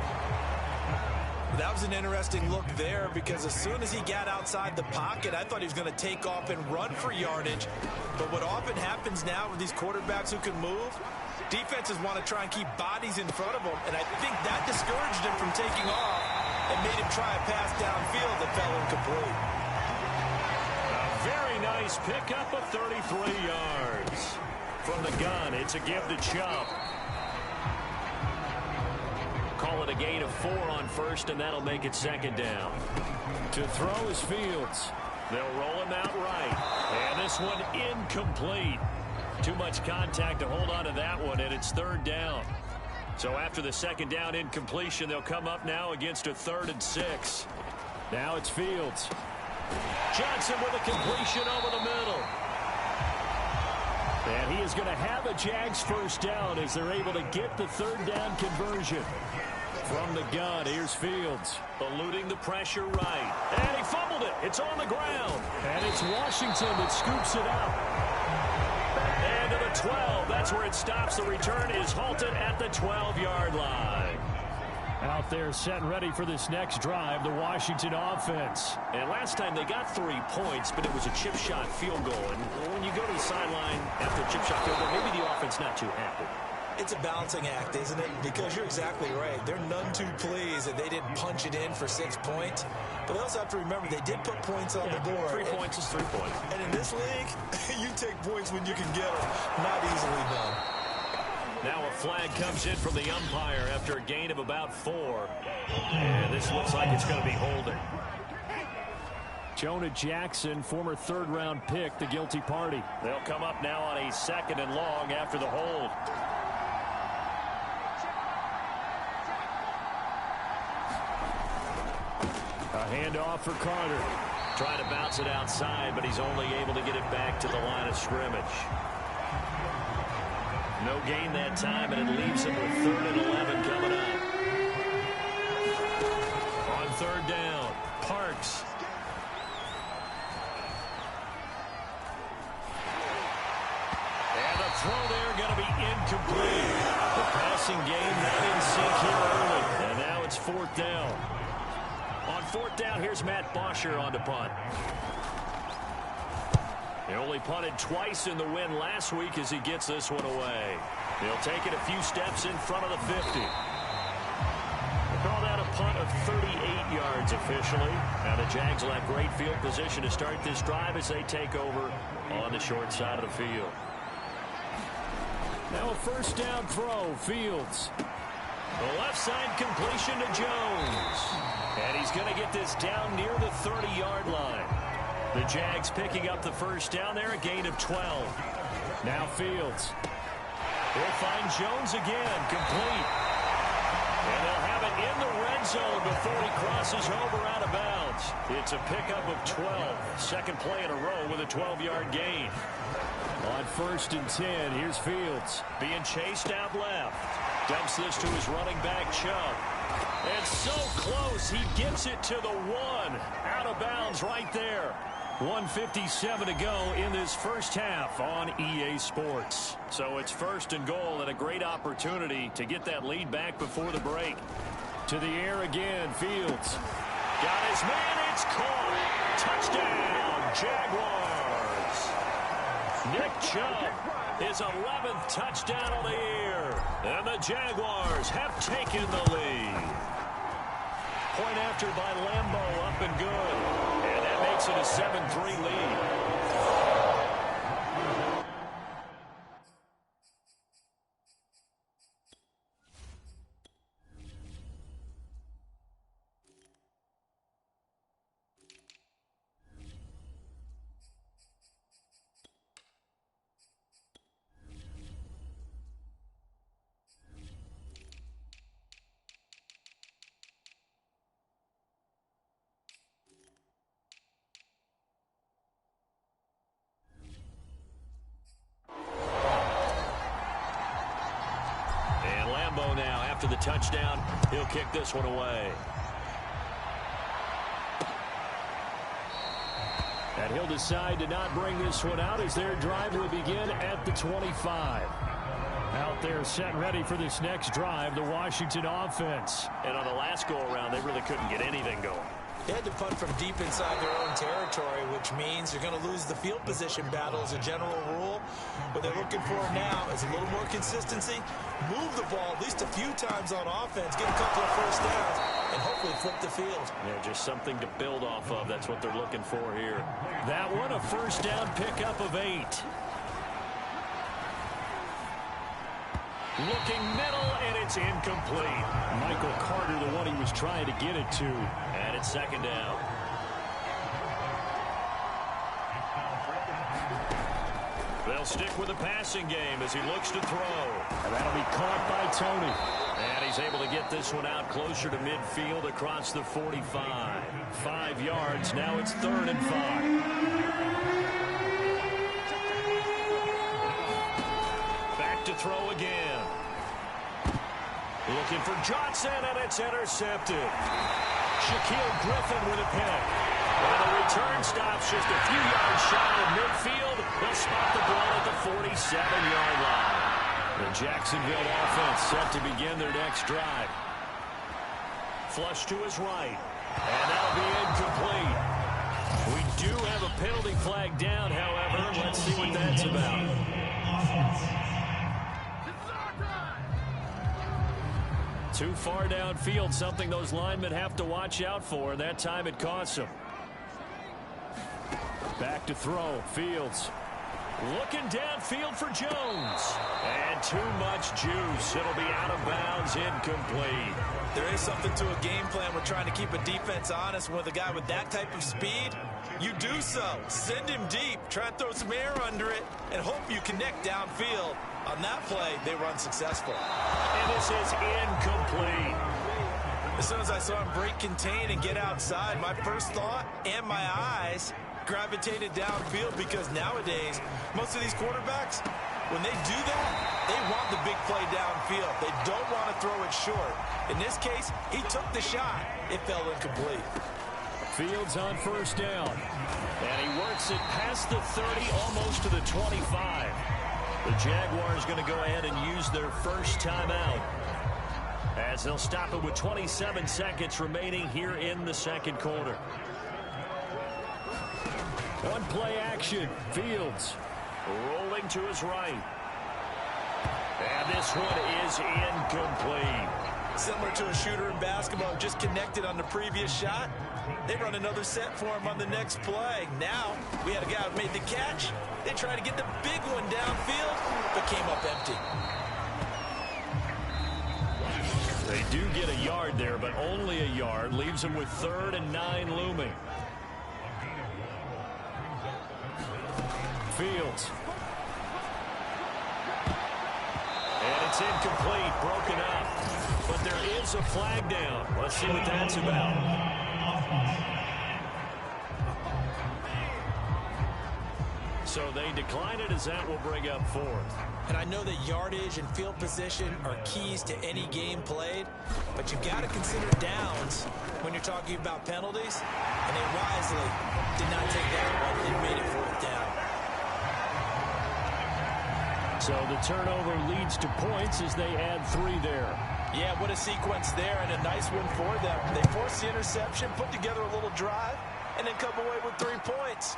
That was an interesting look there because as soon as he got outside the pocket, I thought he was going to take off and run for yardage. But what often happens now with these quarterbacks who can move, defenses want to try and keep bodies in front of them. And I think that discouraged him from taking off and made him try a pass downfield that fell incomplete. A very nice pickup of 33 yards. From the gun, it's a give to Chubb. Call it a gain of 4 on 1st, and that'll make it 2nd down. To throw is Fields. They'll roll him out right. And this one incomplete. Too much contact to hold on to that one, and it's 3rd down. So after the 2nd down incompletion, they'll come up now against a 3rd and 6. Now it's Fields. Johnson with a completion over the middle. And he is going to have a Jags 1st down as they're able to get the 3rd down conversion. From the gun, here's Fields, eluding the pressure right. And he fumbled it. It's on the ground. And it's Washington that scoops it up. And to the 12. That's where it stops. The return is halted at the 12-yard line. Out there set and ready for this next drive, the Washington offense. And last time they got 3 points, but it was a chip shot field goal. And when you go to the sideline after a chip shot field goal, maybe the offense not too happy. It's a balancing act, isn't it? Because you're exactly right. They're none too pleased that they didn't punch it in for 6 points. But they also have to remember they did put points on the board. 3 points is 3 points. And in this league, you take points when you can get them. Not easily done. Now a flag comes in from the umpire after a gain of about 4. And this looks like it's going to be holding. Jonah Jackson, former 3rd-round pick, the guilty party. They'll come up now on a 2nd and long after the hold. A handoff for Carter. Trying to bounce it outside, but he's only able to get it back to the line of scrimmage. No gain that time, and it leaves him with 3rd and 11 coming up. On 3rd down, Parks. And the throw there going to be incomplete. The passing game not in sync here early, and now it's 4th down. On 4th down, here's Matt Bosher on to punt. He only punted twice in the win last week as he gets this one away. He'll take it a few steps in front of the 50. They call that a punt of 38 yards officially. Now the Jags will have great field position to start this drive as they take over on the short side of the field. Now a 1st down throw, Fields. The left side completion to Jones. And he's going to get this down near the 30-yard line. The Jags picking up the 1st down there, a gain of 12. Now Fields. He'll find Jones again, complete. And they'll have it in the red zone before he crosses over out of bounds. It's a pickup of 12. 2nd play in a row with a 12-yard gain. On 1st and 10, here's Fields. Being chased out left. Dumps this to his running back, Chubb. And so close, he gets it to the 1. Out of bounds right there. 1:57 to go in this first half on EA Sports. So it's 1st and goal and a great opportunity to get that lead back before the break. To the air again, Fields. Got his man, it's caught. Touchdown, Jaguars. Nick Chubb his 11th touchdown on the year. And the Jaguars have taken the lead. Point after by Lambeau, up and good. And that makes it a 7-3 lead. Now after the touchdown, he'll kick this one away. And he'll decide to not bring this one out as their drive will begin at the 25. Out there set ready for this next drive, the Washington offense. And on the last go-around, they really couldn't get anything going. They had to punt from deep inside their own territory, which means you're going to lose the field position battle as a general rule. What they're looking for now is a little more consistency, move the ball at least a few times on offense, get a couple of first downs, and hopefully flip the field. Yeah, just something to build off of. That's what they're looking for here. That one, a first down pickup of 8. Looking middle, and it's incomplete. Michael Carter, the one he was trying to get it to. And it's second down. They'll stick with the passing game as he looks to throw. And that'll be caught by Tony. And he's able to get this one out closer to midfield across the 45. 5 yards. Now it's 3rd and 5. To throw again. Looking for Johnson, and it's intercepted. Shaquille Griffin with a pick. And the return stops just a few yards shy of midfield. They'll spot the ball at the 47-yard line. The Jacksonville offense set to begin their next drive. Flush to his right. And that'll be incomplete. We do have a penalty flag down, however. Let's see what that's about. Too far downfield, something those linemen have to watch out for. That time it costs them. Back to throw. Fields looking downfield for Jones. And too much juice. It'll be out of bounds, incomplete. There is something to a game plan. We're trying to keep a defense honest. With a guy with that type of speed, you do so. Send him deep. Try and throw some air under it and hope you connect downfield. On that play, they were unsuccessful. And this is incomplete. As soon as I saw him break contain and get outside, my first thought and my eyes gravitated downfield, because nowadays, most of these quarterbacks, when they do that, they want the big play downfield. They don't want to throw it short. In this case, he took the shot. It fell incomplete. Fields on first down. And he works it past the 30, almost to the 25. The Jaguars going to go ahead and use their first timeout, as they'll stop it with 27 seconds remaining here in the second quarter. One play action. Fields rolling to his right. And this one is incomplete. Similar to a shooter in basketball, just connected on the previous shot. They run another set for him on the next play. Now, we had a guy who made the catch. They tried to get the big one downfield, but came up empty. They do get a yard there, but only a yard. Leaves them with 3rd and 9 looming. Fields. And it's incomplete, broken up. But there is a flag down. Let's see what that's about. So they decline it, as that will bring up 4th. And I know that yardage and field position are keys to any game played, but you've got to consider downs when you're talking about penalties, and they wisely did not take that one and made it 4th down. So the turnover leads to points as they add 3 there. Yeah, what a sequence there, and a nice one for them. They forced the interception, put together a little drive, and then come away with 3 points.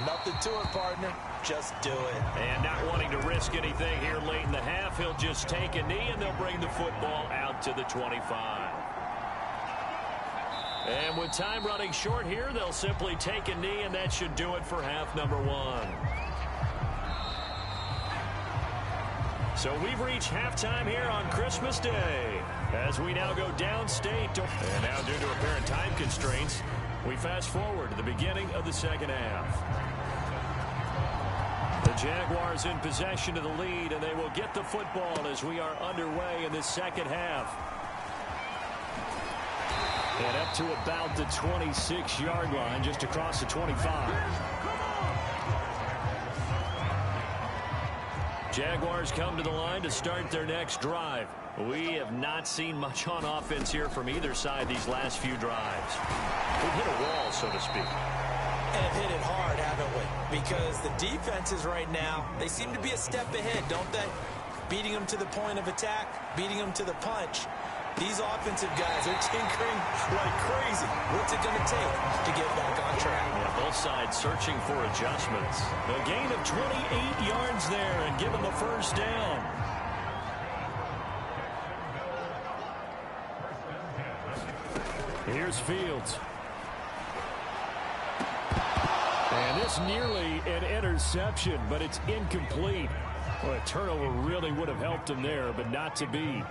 Nothing to it, partner. Just do it. And not wanting to risk anything here late in the half, he'll just take a knee, and they'll bring the football out to the 25. And with time running short here, they'll simply take a knee, and that should do it for half number one. So we've reached halftime here on Christmas Day as we now go downstate. And now, due to apparent time constraints, we fast forward to the beginning of the second half. The Jaguars in possession of the lead, and they will get the football as we are underway in the second half. And up to about the 26-yard line, just across the 25. Jaguars come to the line to start their next drive. We have not seen much on offense here from either side these last few drives. We've hit a wall, so to speak. And hit it hard, haven't we? Because the defenses right now, they seem to be a step ahead, don't they? Beating them to the point of attack, beating them to the punch. These offensive guys are tinkering like crazy. What's it going to take to get back on track? Yeah, both sides searching for adjustments. A gain of 28 yards there and given the first down. Here's Fields. And this nearly an interception, but it's incomplete. Well, a turnover really would have helped him there, but not to be.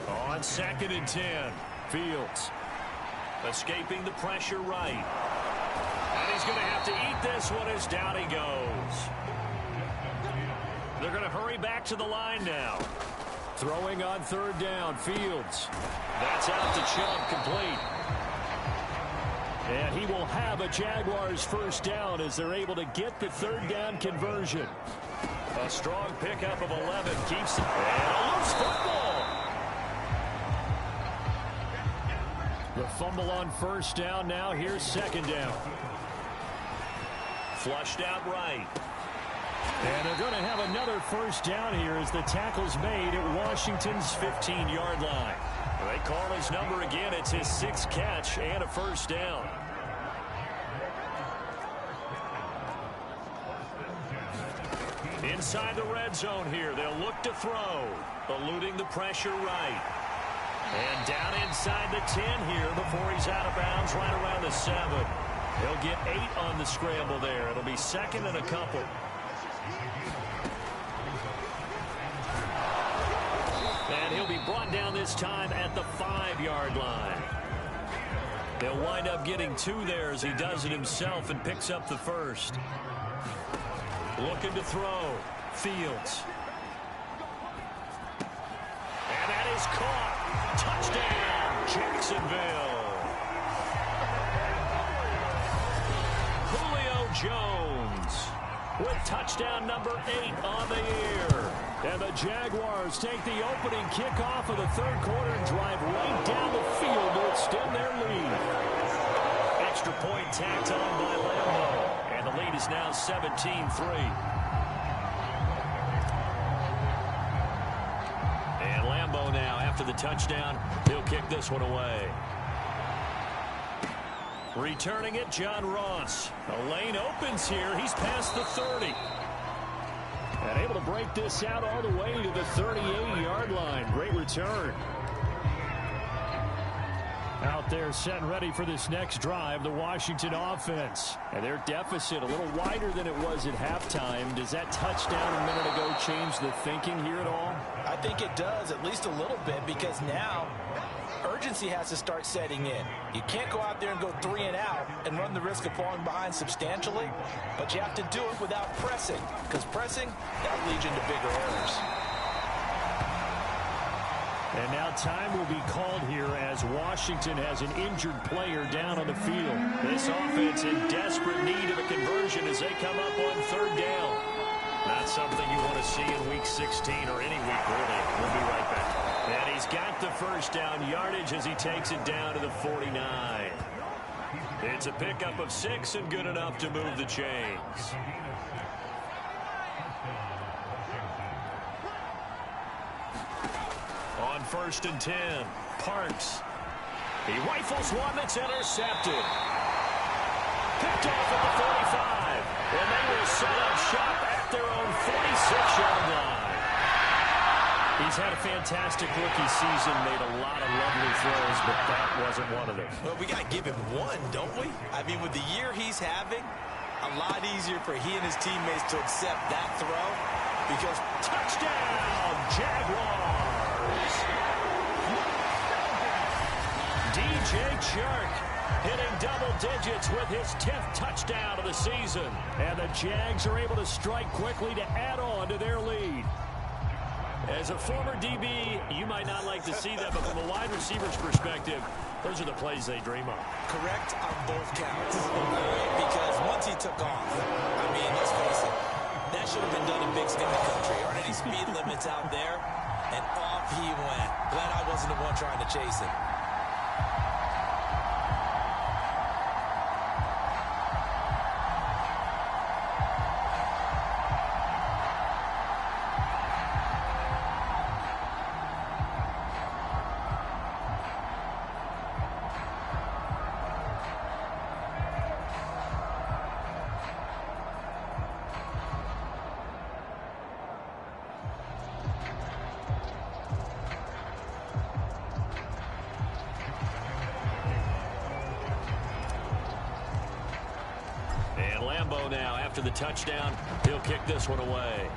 On 2nd and 10, Fields escaping the pressure right. And he's going to have to eat this one as down he goes. They're going to hurry back to the line now. Throwing on 3rd down, Fields. That's out to Chubb, complete. And he will have a Jaguars first down as they're able to get the 3rd down conversion. A strong pickup of 11 keeps it. And a loose football. The fumble on 1st down. Now here's 2nd down. Flushed out right. And they're going to have another 1st down here as the tackle's made at Washington's 15-yard line. They call his number again. It's his 6th catch and a 1st down. Inside the red zone here. They'll look to throw. Eluding the pressure right. And down inside the 10 here before he's out of bounds right around the 7. He'll get 8 on the scramble there. It'll be 2nd and a couple. And he'll be brought down this time at the 5-yard line. They'll wind up getting 2 there as he does it himself and picks up the 1st. Looking to throw. Fields. And that is caught. Touchdown, Jacksonville. Julio Jones with touchdown number 8 on the year. And the Jaguars take the opening kickoff of the 3rd quarter and drive right down the field to extend their lead. Extra point tacked on by Lambo. And the lead is now 17-3. And Lambo now, after the touchdown, he'll kick this one away. Returning it, John Ross. A lane opens here. He's past the 30. And able to break this out all the way to the 38-yard line. Great return. Out there set and ready for this next drive, the Washington offense. And their deficit a little wider than it was at halftime. Does that touchdown a minute ago change the thinking here at all? I think it does, at least a little bit, because now urgency has to start setting in. You can't go out there and go 3 and out and run the risk of falling behind substantially, but you have to do it without pressing, because pressing, that leads into bigger errors. And now time will be called here as Washington has an injured player down on the field. This offense in desperate need of a conversion as they come up on 3rd down. Not something you want to see in Week 16 or any week, really. We'll be right back. And he's got the 1st down yardage as he takes it down to the 49. It's a pickup of 6 and good enough to move the chains. On 1st and 10, Parks. He rifles one that's intercepted. Picked off at the 45. And they will set up shop at their own 46-yard line. He's had a fantastic rookie season, made a lot of lovely throws, but that wasn't one of them. Well, we got to give him one, don't we? I mean, with the year he's having, a lot easier for he and his teammates to accept that throw because touchdown, Jaguars! DJ Chark hitting double digits with his 10th touchdown of the season. And the Jags are able to strike quickly to add on to their lead. As a former DB, you might not like to see that, but from a wide receiver's perspective, those are the plays they dream of. Correct on both counts. Because once he took off, I mean, let's face it, that should have been done in big sky country. Aren't any speed limits out there? And off he went. Glad I wasn't the one trying to chase him. Now, after the touchdown, he'll kick this one away.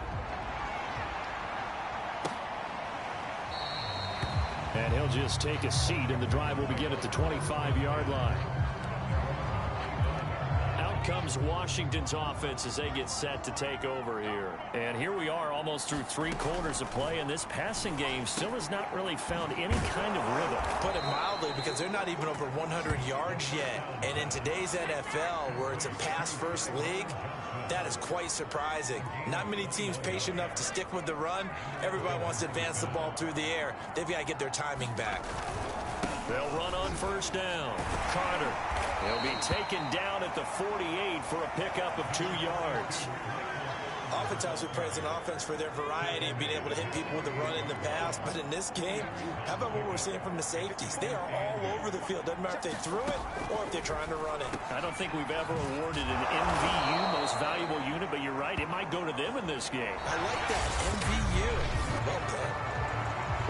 And he'll just take a seat, and the drive will begin at the 25-yard line. Out comes Washington's offense as they get set to take over here. And here we are almost through 3 quarters of play, and this passing game still has not really found any kind of rhythm. Put it mildly, because they're not even over 100 yards yet. And in today's NFL, where it's a pass-first league, that is quite surprising. Not many teams patient enough to stick with the run. Everybody wants to advance the ball through the air. They've got to get their timing back. They'll run on first down. Carter. He'll be taken down at the 48 for a pickup of 2 yards. Oftentimes we praise an offense for their variety of being able to hit people with the run in the pass. But in this game, how about what we're seeing from the safeties? They are all over the field. Doesn't matter if they threw it or if they're trying to run it. I don't think we've ever awarded an MVU, most valuable unit, but you're right. It might go to them in this game. I like that. MVU. Well done.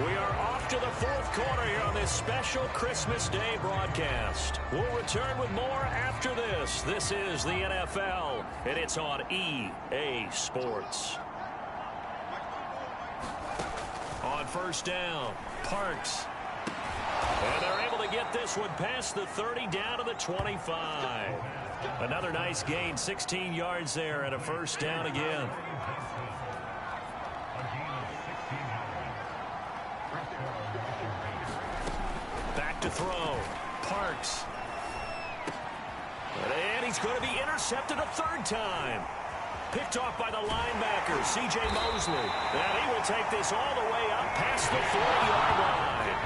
We are off to the 4th quarter here on this special Christmas Day broadcast. We'll return with more after this. This is the NFL, and it's on EA Sports. On first down, Parks. And they're able to get this one past the 30 down to the 25. Another nice gain, 16 yards there, and a first down again. To throw. Parks. And he's going to be intercepted a 3rd time. Picked off by the linebacker, C.J. Mosley. And he will take this all the way up past the 40-yard line.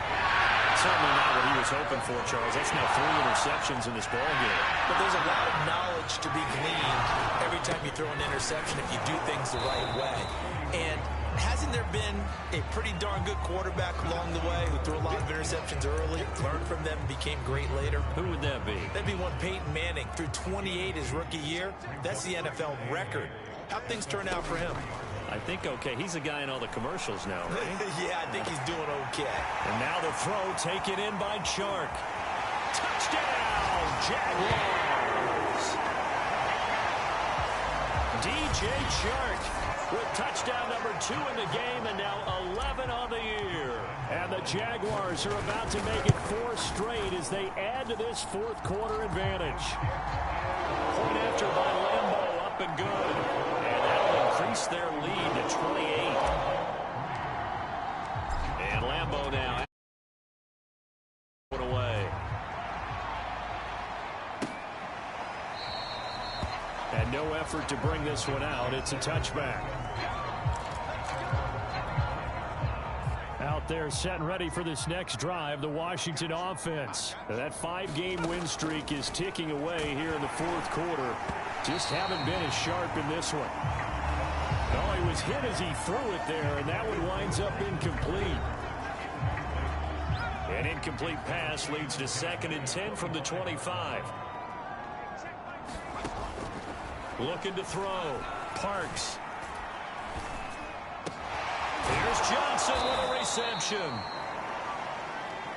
Certainly not what he was hoping for, Charles. That's now 3 interceptions in this ballgame. But there's a lot of knowledge to be gleaned every time you throw an interception if you do things the right way. And hasn't there been a pretty darn good quarterback along the way who threw a lot of interceptions early, learned from them, became great later? Who would that be? That'd be one Peyton Manning. Threw 28 his rookie year. That's the NFL record. How'd things turn out for him? I think okay. He's a guy in all the commercials now, right? Yeah, I think he's doing okay. And now the throw taken in by Chark. Touchdown, Jaguars! DJ Chark with touchdown number 2 in the game, and now 11 on the year. And the Jaguars are about to make it 4 straight as they add to this 4th quarter advantage. Point after by Lambeau, up and good. And that'll increase their lead to 28. And Lambeau now put away. And no effort to bring this one out. It's a touchback. Out there set and ready for this next drive, the Washington offense. That 5-game win streak is ticking away here in the 4th quarter. Just haven't been as sharp in this one. No, he was hit as he threw it there, and that one winds up incomplete. An incomplete pass leads to 2nd and 10 from the 25. Looking to throw. Parks. Here's Johnson with a reception.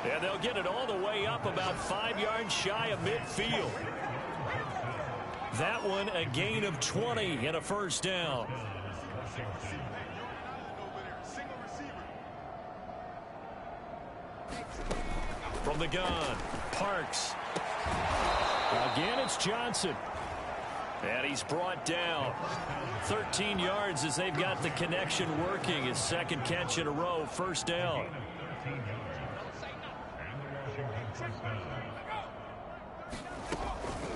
And they'll get it all the way up about 5 yards shy of midfield. That one a gain of 20 and a first down. From the gun, Parks. Again, it's Johnson. And he's brought down. 13 yards as they've got the connection working. His second catch in a row, first down.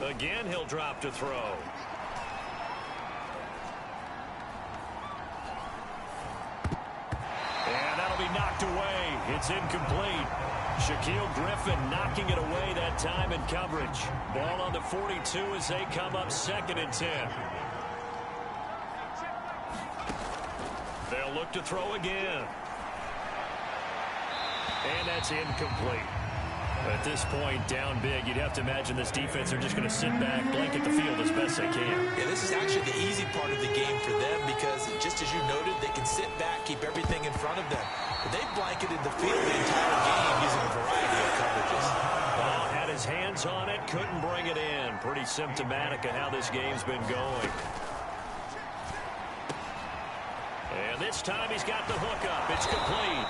Again, he'll drop to throw. And that'll be knocked away. It's incomplete. Shaquille Griffin knocking it away that time in coverage. Ball on the 42 as they come up 2nd and 10. They'll look to throw again. And that's incomplete. At this point, down big, you'd have to imagine this defense are just going to sit back, blanket the field as best they can. Yeah, this is actually the easy part of the game for them because, just as you noted, they can sit back, keep everything in front of them. But they blanketed the field the entire game using a variety of coverages. Well, had his hands on it, couldn't bring it in. Pretty symptomatic of how this game's been going. And this time he's got the hook up. It's complete.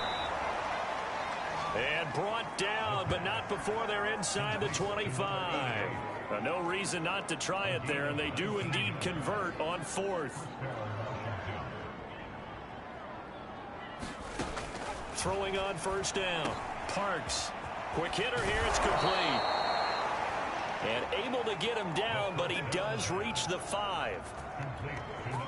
And brought down, but not before they're inside the 25. No reason not to try it there, and they do indeed convert on 4th. Throwing on first down. Parks. Quick hitter here. It's complete. And able to get him down, but he does reach the 5.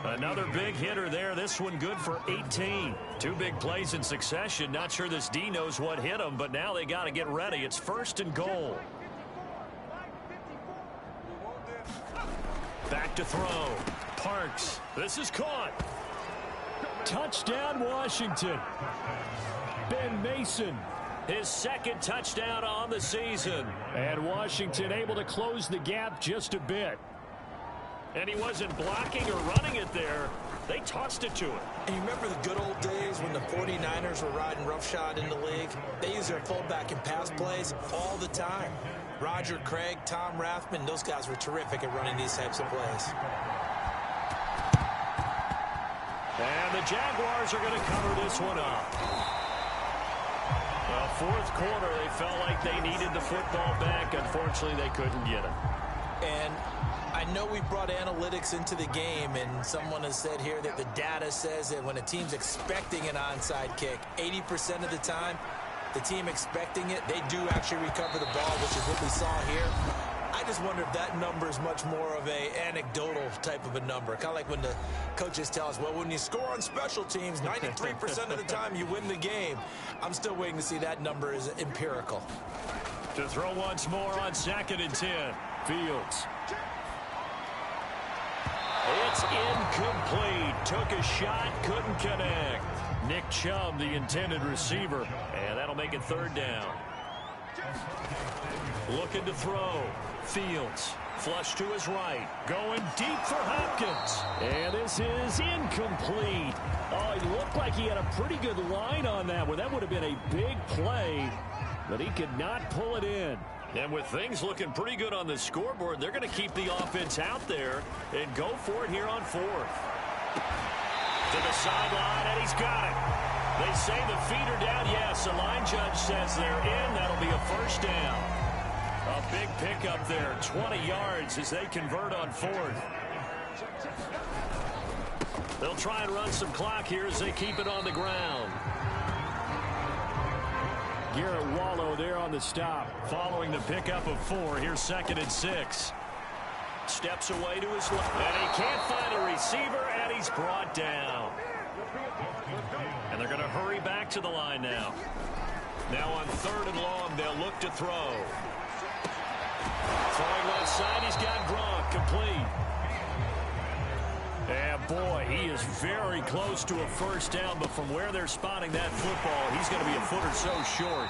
Another big hitter there. This one good for 18. 2 big plays in succession. Not sure this D knows what hit him, but now they got to get ready. It's 1st and goal. Back to throw. Parks. This is caught. Touchdown, Washington. Ben Mason. His 2nd touchdown on the season. And Washington able to close the gap just a bit. And he wasn't blocking or running it there. They tossed it to him. And you remember the good old days when the 49ers were riding roughshod in the league? They used their fullback in pass plays all the time. Roger Craig, Tom Rathman, those guys were terrific at running these types of plays. And the Jaguars are going to cover this one up. Well, 4th quarter, they felt like they needed the football back. Unfortunately, they couldn't get it. And I know we brought analytics into the game, and someone has said here that the data says that when a team's expecting an onside kick, 80% of the time, the team expecting it, they do actually recover the ball, which is what we saw here. I just wonder if that number is much more of a anecdotal type of a number. Kind of like when the coaches tell us, well, when you score on special teams, 93% of the time you win the game. I'm still waiting to see that number is empirical. To throw once more on 2nd and 10. Fields. It's incomplete. Took a shot, couldn't connect. Nick Chubb, the intended receiver. And that'll make it 3rd down. Looking to throw. Fields. Flush to his right. Going deep for Hopkins. And this is incomplete. Oh, he looked like he had a pretty good line on that one. That would have been a big play, but he could not pull it in. And with things looking pretty good on the scoreboard, they're going to keep the offense out there and go for it here on 4th. To the sideline, and he's got it. They say the feet are down. Yes, the line judge says they're in. That'll be a first down. A big pickup there, 20 yards as they convert on 4th. They'll try and run some clock here as they keep it on the ground. Garrett Wallow there on the stop. Following the pickup of 4, here's 2nd and 6. Steps away to his left. And he can't find a receiver, and he's brought down. And they're going to hurry back to the line now. Now on 3rd and long, they'll look to throw. Throwing left side, he's got Gronk, complete. And boy, he is very close to a first down, but from where they're spotting that football, he's going to be a foot or so short.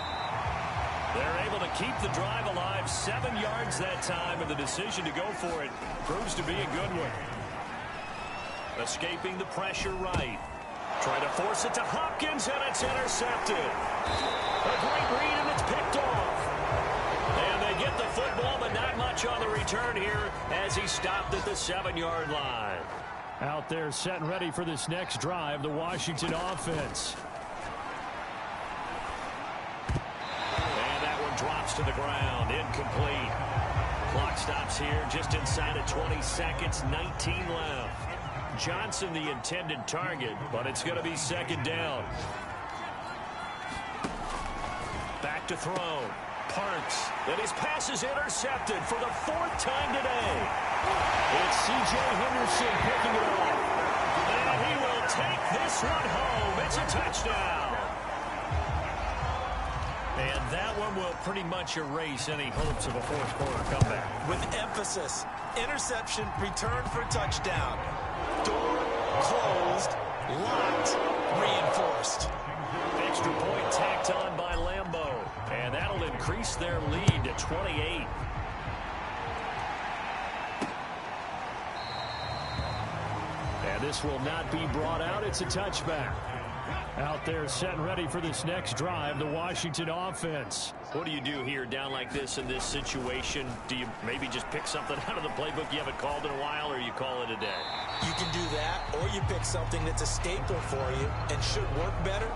They're able to keep the drive alive, 7 yards that time, and the decision to go for it proves to be a good one. Escaping the pressure right. Trying to force it to Hopkins, and it's intercepted. A great read, and it's picked off. And they get the football, but not much on the return here as he stopped at the 7-yard line. Out there set and ready for this next drive, the Washington offense. And that one drops to the ground, incomplete. Clock stops here just inside of 20 seconds, 19 left. Johnson the intended target, but it's going to be second down. Back to throw. Parks, and his pass is intercepted for the 4th time today. It's C.J. Henderson picking it up. And he will take this one home. It's a touchdown. And that one will pretty much erase any hopes of a fourth-quarter comeback. With emphasis, interception, return for touchdown. Door closed, locked, reinforced. Extra point tacked on by Lambeau. And that'll increase their lead to 28. And this will not be brought out. It's a touchback. Out there set and ready for this next drive, the Washington offense. What do you do here down like this in this situation? Do you maybe just pick something out of the playbook you haven't called in a while, or you call it a day? You can do that, or you pick something that's a staple for you and should work better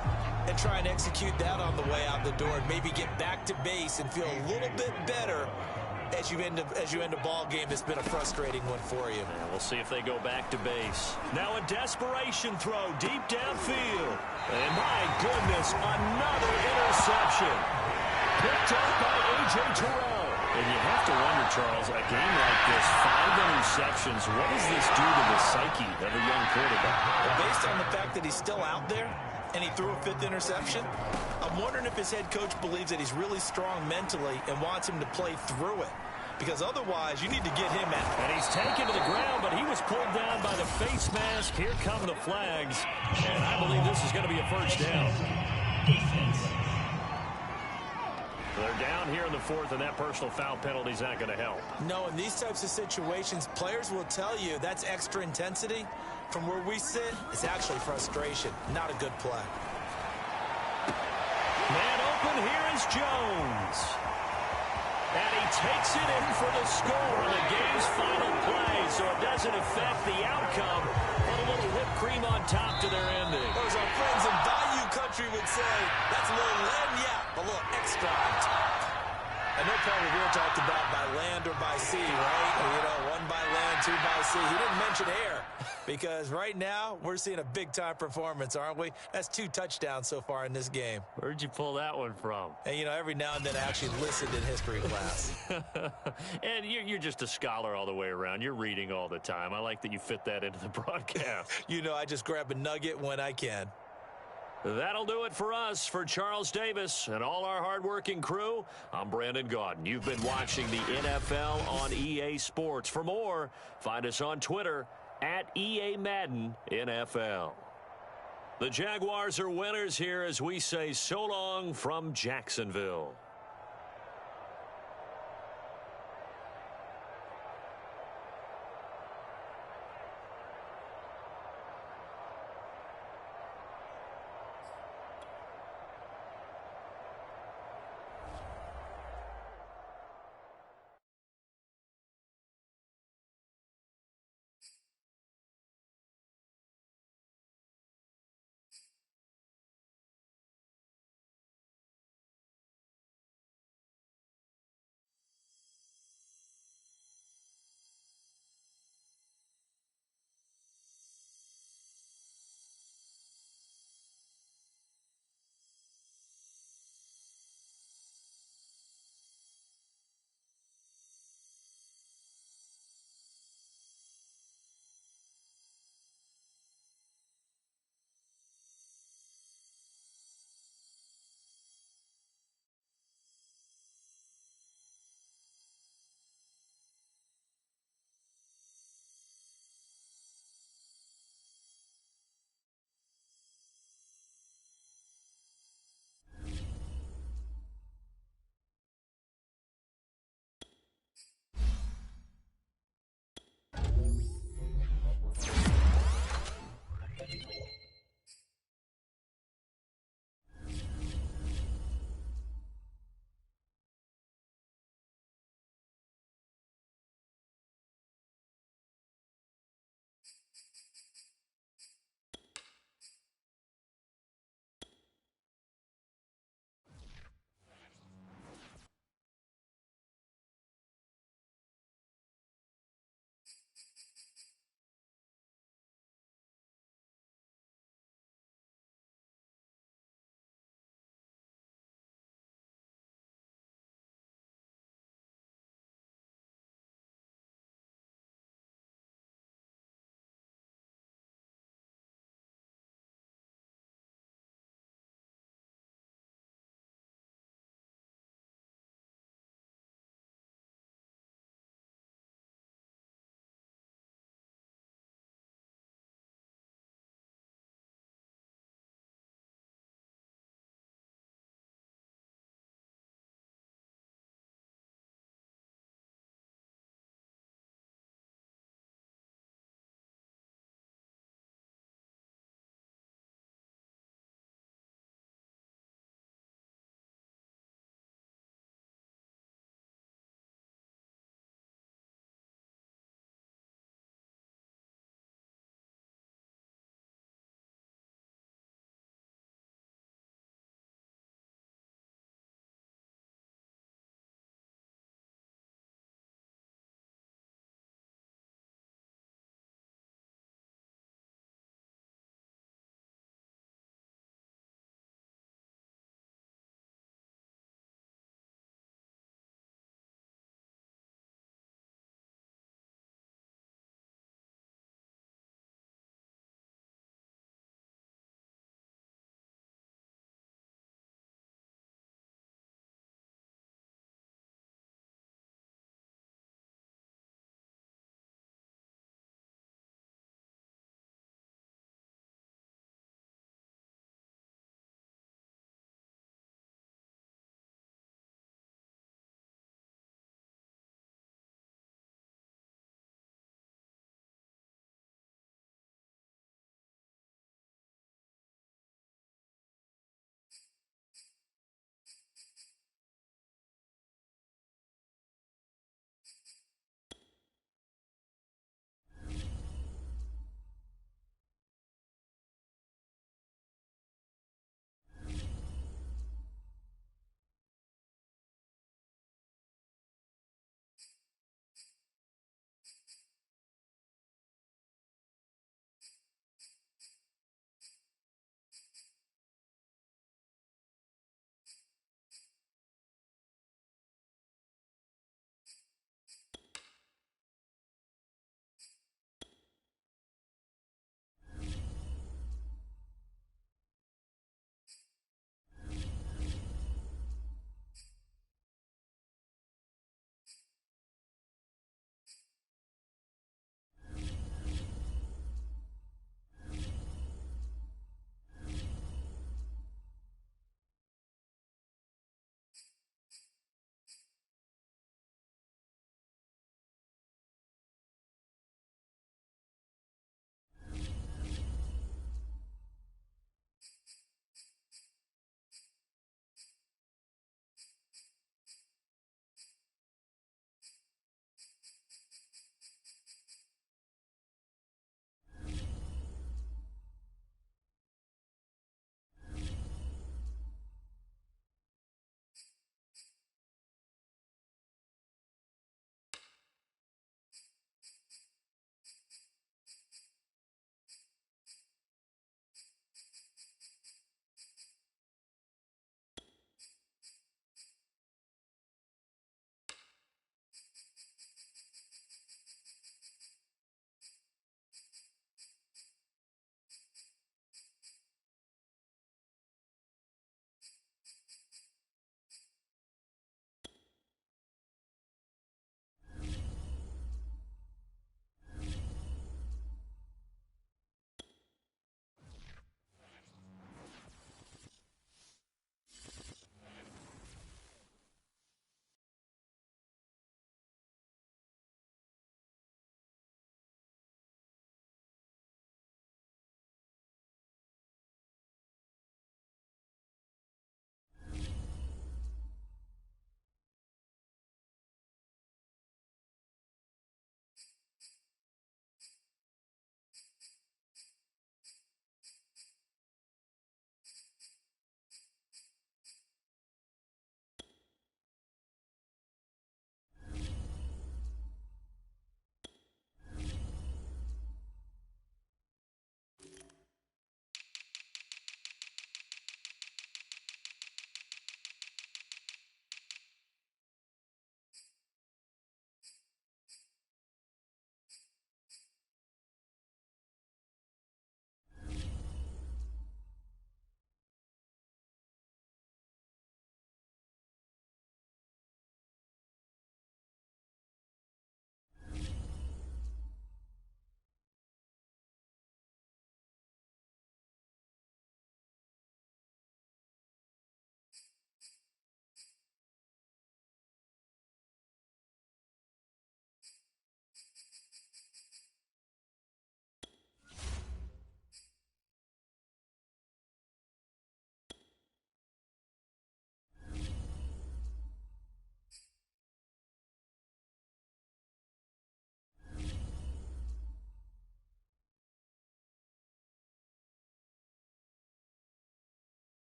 and try and execute that on the way out the door and maybe get back to base and feel a little bit better as you end a ball game that's been a frustrating one for you. Yeah, we'll see if they go back to base. Now a desperation throw deep downfield. And my goodness, another interception. Picked up by A.J. Terrell. And you have to wonder, Charles, a game like this, 5 interceptions, what does this do to the psyche of a young quarterback? Well, based on the fact that he's still out there and he threw a 5th interception, I'm wondering if his head coach believes that he's really strong mentally and wants him to play through it. Because otherwise, you need to get him out. And he's taken to the ground, but he was pulled down by the face mask. Here come the flags. And I believe this is going to be a first down. They're down here in the 4th, and that personal foul penalty is not going to help. No, in these types of situations, players will tell you that's extra intensity. From where we sit, it's actually frustration, not a good play. Man open, here is Jones. And he takes it in for the score in the game's final play, so it doesn't affect the outcome. Put a little whipped cream on top to their ending. Or as our friends in Bayou Country would say, that's a little lagniappe, a little extra on top. I know Paul Revere talked about by land or by sea, right? You know, 1 by land, 2 by sea. He didn't mention air because right now we're seeing a big-time performance, aren't we? That's 2 touchdowns so far in this game. Where'd you pull that one from? And, you know, every now and then I actually listened in history class. And you're just a scholar all the way around. You're reading all the time. I like that you fit that into the broadcast. You know, I just grab a nugget when I can. That'll do it for us. For Charles Davis and all our hardworking crew, I'm Brandon Gaudin. You've been watching the NFL on EA Sports. For more, find us on Twitter at EA Madden NFL. The Jaguars are winners here as we say so long from Jacksonville.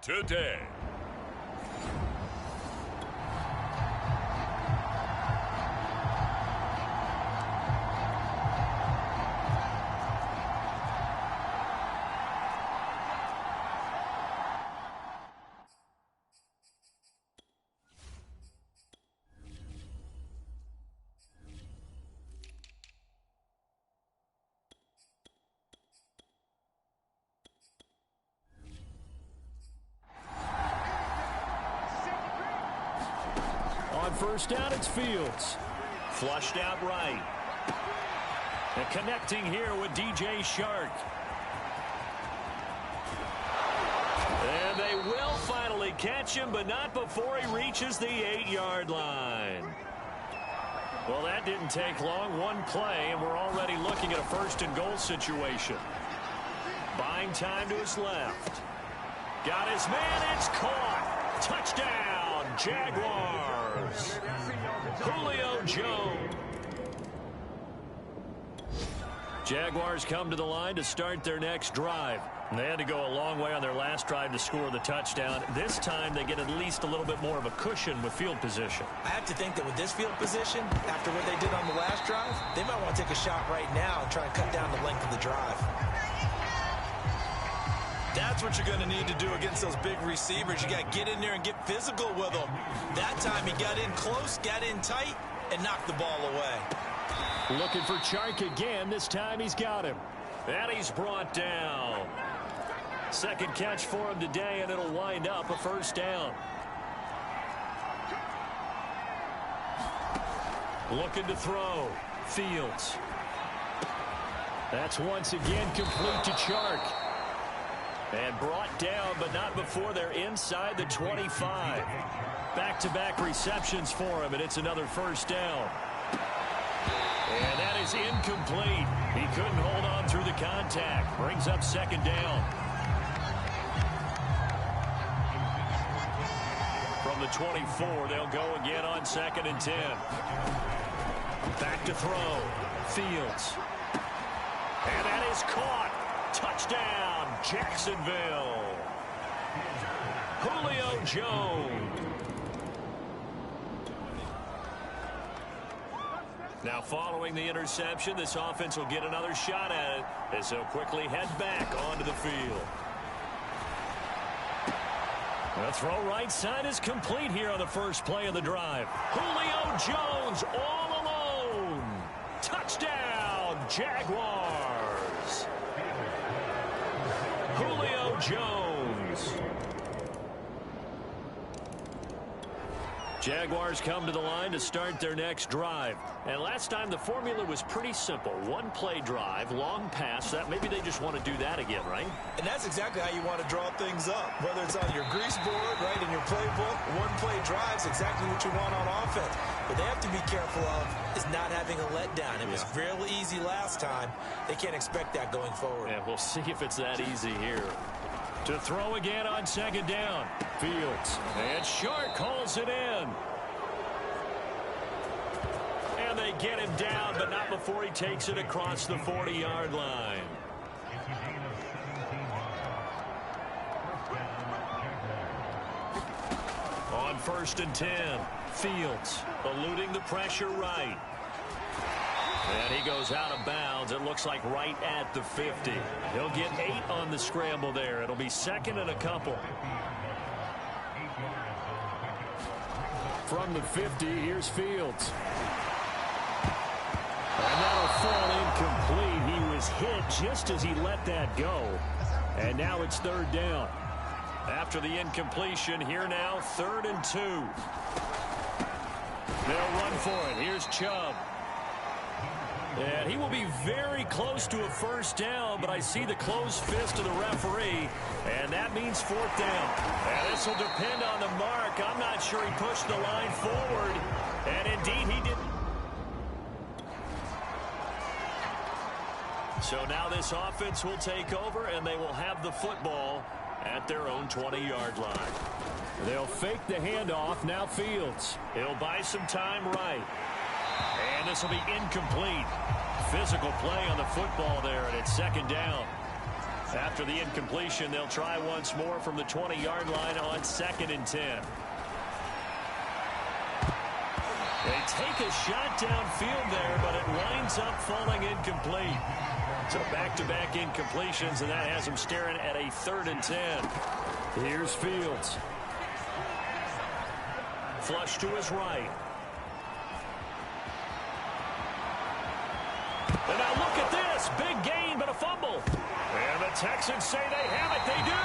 today. On first down, it's Fields. Flushed out right. And connecting here with DJ Shark. And they will finally catch him, but not before he reaches the 8-yard line. Well, that didn't take long. One play, and we're already looking at a first-and-goal situation. Buying time to his left. Got his man. It's caught. Touchdown, Jaguars. Julio Jones. Jaguars come to the line to start their next drive. They had to go a long way on their last drive to score the touchdown. This time they get at least a little bit more of a cushion with field position. I have to think that with this field position, after what they did on the last drive, they might want to take a shot right now and try and cut down the length of the drive. That's what you're going to need to do against those big receivers. You got to get in there and get physical with them. That time he got in close, got in tight, and knocked the ball away. Looking for Chark again. This time he's got him. And he's brought down. Second catch for him today, and it'll wind up a first down. Looking to throw. Fields. That's once again complete to Chark. And brought down, but not before they're inside the 25. Back-to-back receptions for him, and it's another first down. And that is incomplete. He couldn't hold on through the contact. Brings up second down. From the 24, they'll go again on 2nd and 10. Back to throw. Fields. And that is caught. Touchdown, Jacksonville. Julio Jones. Now following the interception, this offense will get another shot at it as they'll quickly head back onto the field. The throw right side is complete here on the first play of the drive. Julio Jones all alone. Touchdown, Jaguars. Julio Jones. Jaguars come to the line to start their next drive. And last time the formula was pretty simple. One play drive, long pass. That maybe they just want to do that again, right? And that's exactly how you want to draw things up. Whether it's on your grease board, right, in your playbook, one play drive's exactly what you want on offense. What they have to be careful of is not having a letdown. It was fairly easy last time. They can't expect that going forward. Yeah, we'll see if it's that easy here. To throw again on second down. Fields. And Shark calls it in. And they get him down, but not before he takes it across the 40-yard line. On 1st and 10, Fields eluding the pressure right. And he goes out of bounds. It looks like right at the 50. He'll get 8 on the scramble there. It'll be 2nd and a couple. From the 50, here's Fields. And that'll fall incomplete. He was hit just as he let that go. And now it's 3rd down. After the incompletion, here now, 3rd and 2. They'll run for it. Here's Chubb. And he will be very close to a first down, but I see the closed fist of the referee, and that means 4th down. And this will depend on the mark. I'm not sure he pushed the line forward, and indeed he did. So now this offense will take over, and they will have the football at their own 20-yard line. They'll fake the handoff. Now Fields. He'll buy some time right. And this will be incomplete. Physical play on the football there, and it's 2nd down. After the incompletion, they'll try once more from the 20-yard line on 2nd and 10. They take a shot downfield there, but it winds up falling incomplete. So back-to-back incompletions, and that has them staring at a 3rd and 10. Here's Fields. Flush to his right. And now look at this. Big gain, but a fumble. And the Texans say they have it. They do.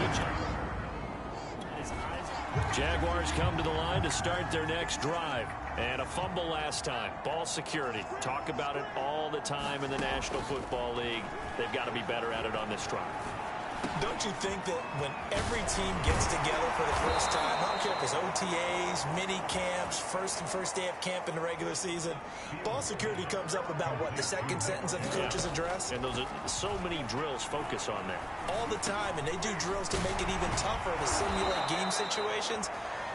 Good job. Jaguars come to the line to start their next drive. And a fumble last time. Ball security. Talk about it all the time in the National Football League. They've got to be better at it on this drive. Don't you think that when every team gets together for the first time, I don't care if it's OTAs, mini camps, first day of camp in the regular season, ball security comes up about what, the second sentence of the coach's address? And those are so many drills focus on that. All the time, and they do drills to make it even tougher to simulate game situations.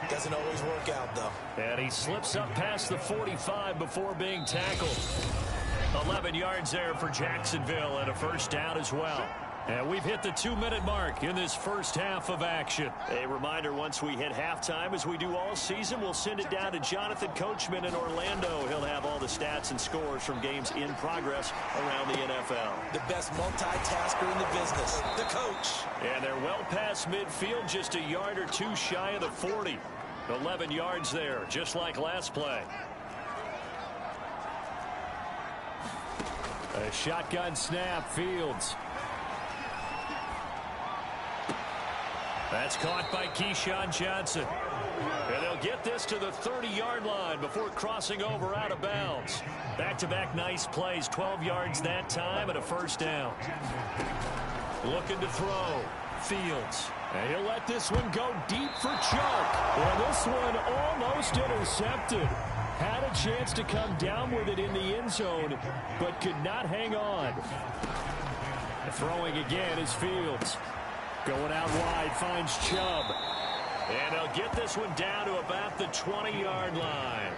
Doesn't always work out, though. And he slips up past the 45 before being tackled. 11 yards there for Jacksonville and a first down as well. And we've hit the 2-minute mark in this first half of action. A reminder, once we hit halftime, as we do all season, we'll send it down to Jonathan Coachman in Orlando. He'll have all the stats and scores from games in progress around the NFL. The best multitasker in the business, the coach. And they're well past midfield, just a yard or two shy of the 40. 11 yards there, just like last play. A shotgun snap, Fields. That's caught by Keyshawn Johnson. And they'll get this to the 30-yard line before crossing over out of bounds. Back-to-back nice plays, 12 yards that time and a first down. Looking to throw. Fields. And he'll let this one go deep for Chuck. Well, this one almost intercepted. Had a chance to come down with it in the end zone, but could not hang on. Throwing again is Fields. Going out wide, finds Chubb. And they'll get this one down to about the 20-yard line.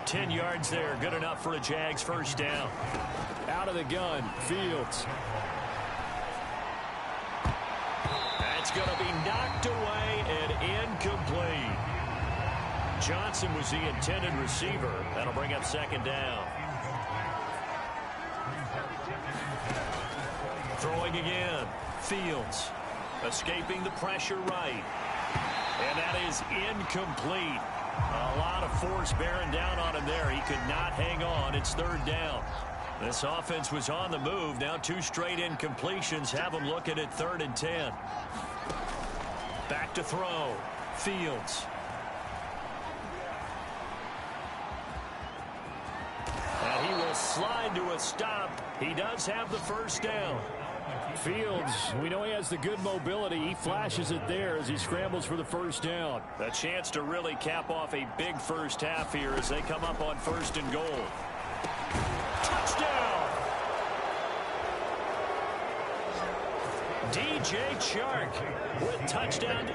10 yards there, good enough for a Jags first down. Out of the gun, Fields. That's going to be knocked away and incomplete. Johnson was the intended receiver. That'll bring up second down. Throwing again, Fields. Escaping the pressure right. And that is incomplete. A lot of force bearing down on him there. He could not hang on. It's third down. This offense was on the move. Now 2 straight incompletions have them looking at 3rd and 10. Back to throw. Fields. And he will slide to a stop. He does have the first down. Fields, we know he has the good mobility. He flashes it there as he scrambles for the first down. A chance to really cap off a big first half here as they come up on 1st and goal. Touchdown! DJ Chark with touchdown.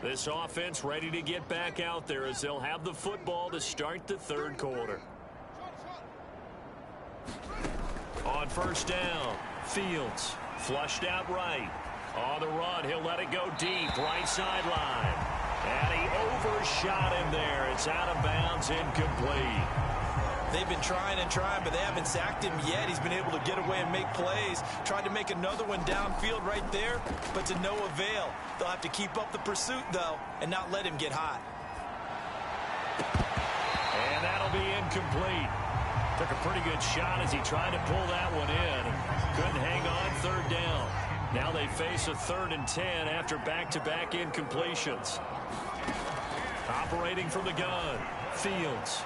This offense ready to get back out there as they'll have the football to start the 3rd quarter. On first down, Fields flushed out right. On the run, he'll let it go deep, right sideline. And he overshot him there. It's out of bounds, incomplete. They've been trying and trying, but they haven't sacked him yet. He's been able to get away and make plays. Tried to make another one downfield right there, but to no avail. They'll have to keep up the pursuit, though, and not let him get hot. And that'll be incomplete. Took a pretty good shot as he tried to pull that one in. Couldn't hang on, 3rd down. Now they face a 3rd and 10 after back-to-back incompletions. Operating from the gun, Fields.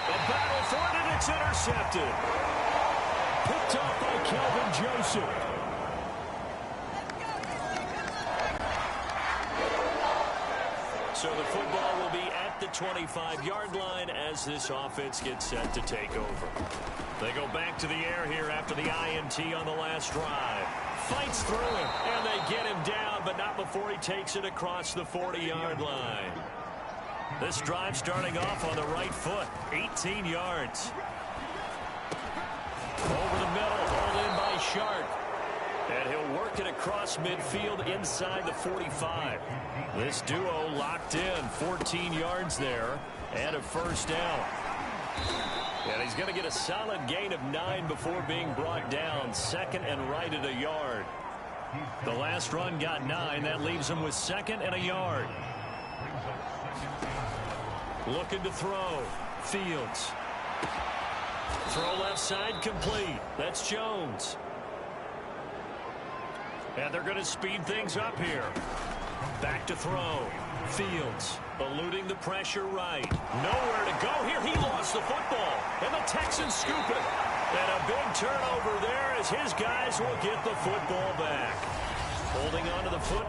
A battle for it, and it's intercepted. Picked off by Kelvin Joseph. So the football will be at the 25-yard line as this offense gets set to take over. They go back to the air here after the INT on the last drive. Fights through him, and they get him down, but not before he takes it across the 40-yard line. This drive starting off on the right foot. 18 yards. Over the middle, hauled in by Sharp. And he'll work it across midfield inside the 45. This duo locked in. 14 yards there and a first down. And he's going to get a solid gain of 9 before being brought down. Second and right at a yard. The last run got 9. That leaves him with second and a yard. Looking to throw. Fields. Throw left side complete. That's Jones. And they're going to speed things up here. Back to throw. Fields eluding the pressure right. Nowhere to go here. He lost the football. And the Texans scoop it. And a big turnover there as his guys will get the football back. Holding on to the football.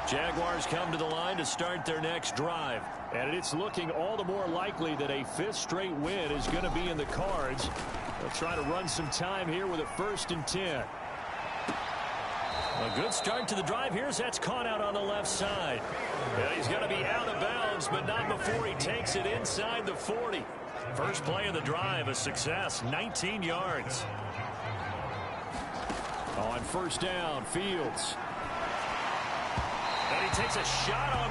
Jaguars come to the line to start their next drive. And it's looking all the more likely that a 5th straight win is going to be in the cards. They'll try to run some time here with a 1st and 10. A good start to the drive. That's caught out on the left side. And he's going to be out of bounds, but not before he takes it inside the 40. First play of the drive, a success, 19 yards. On first down, Fields. And he takes a shot on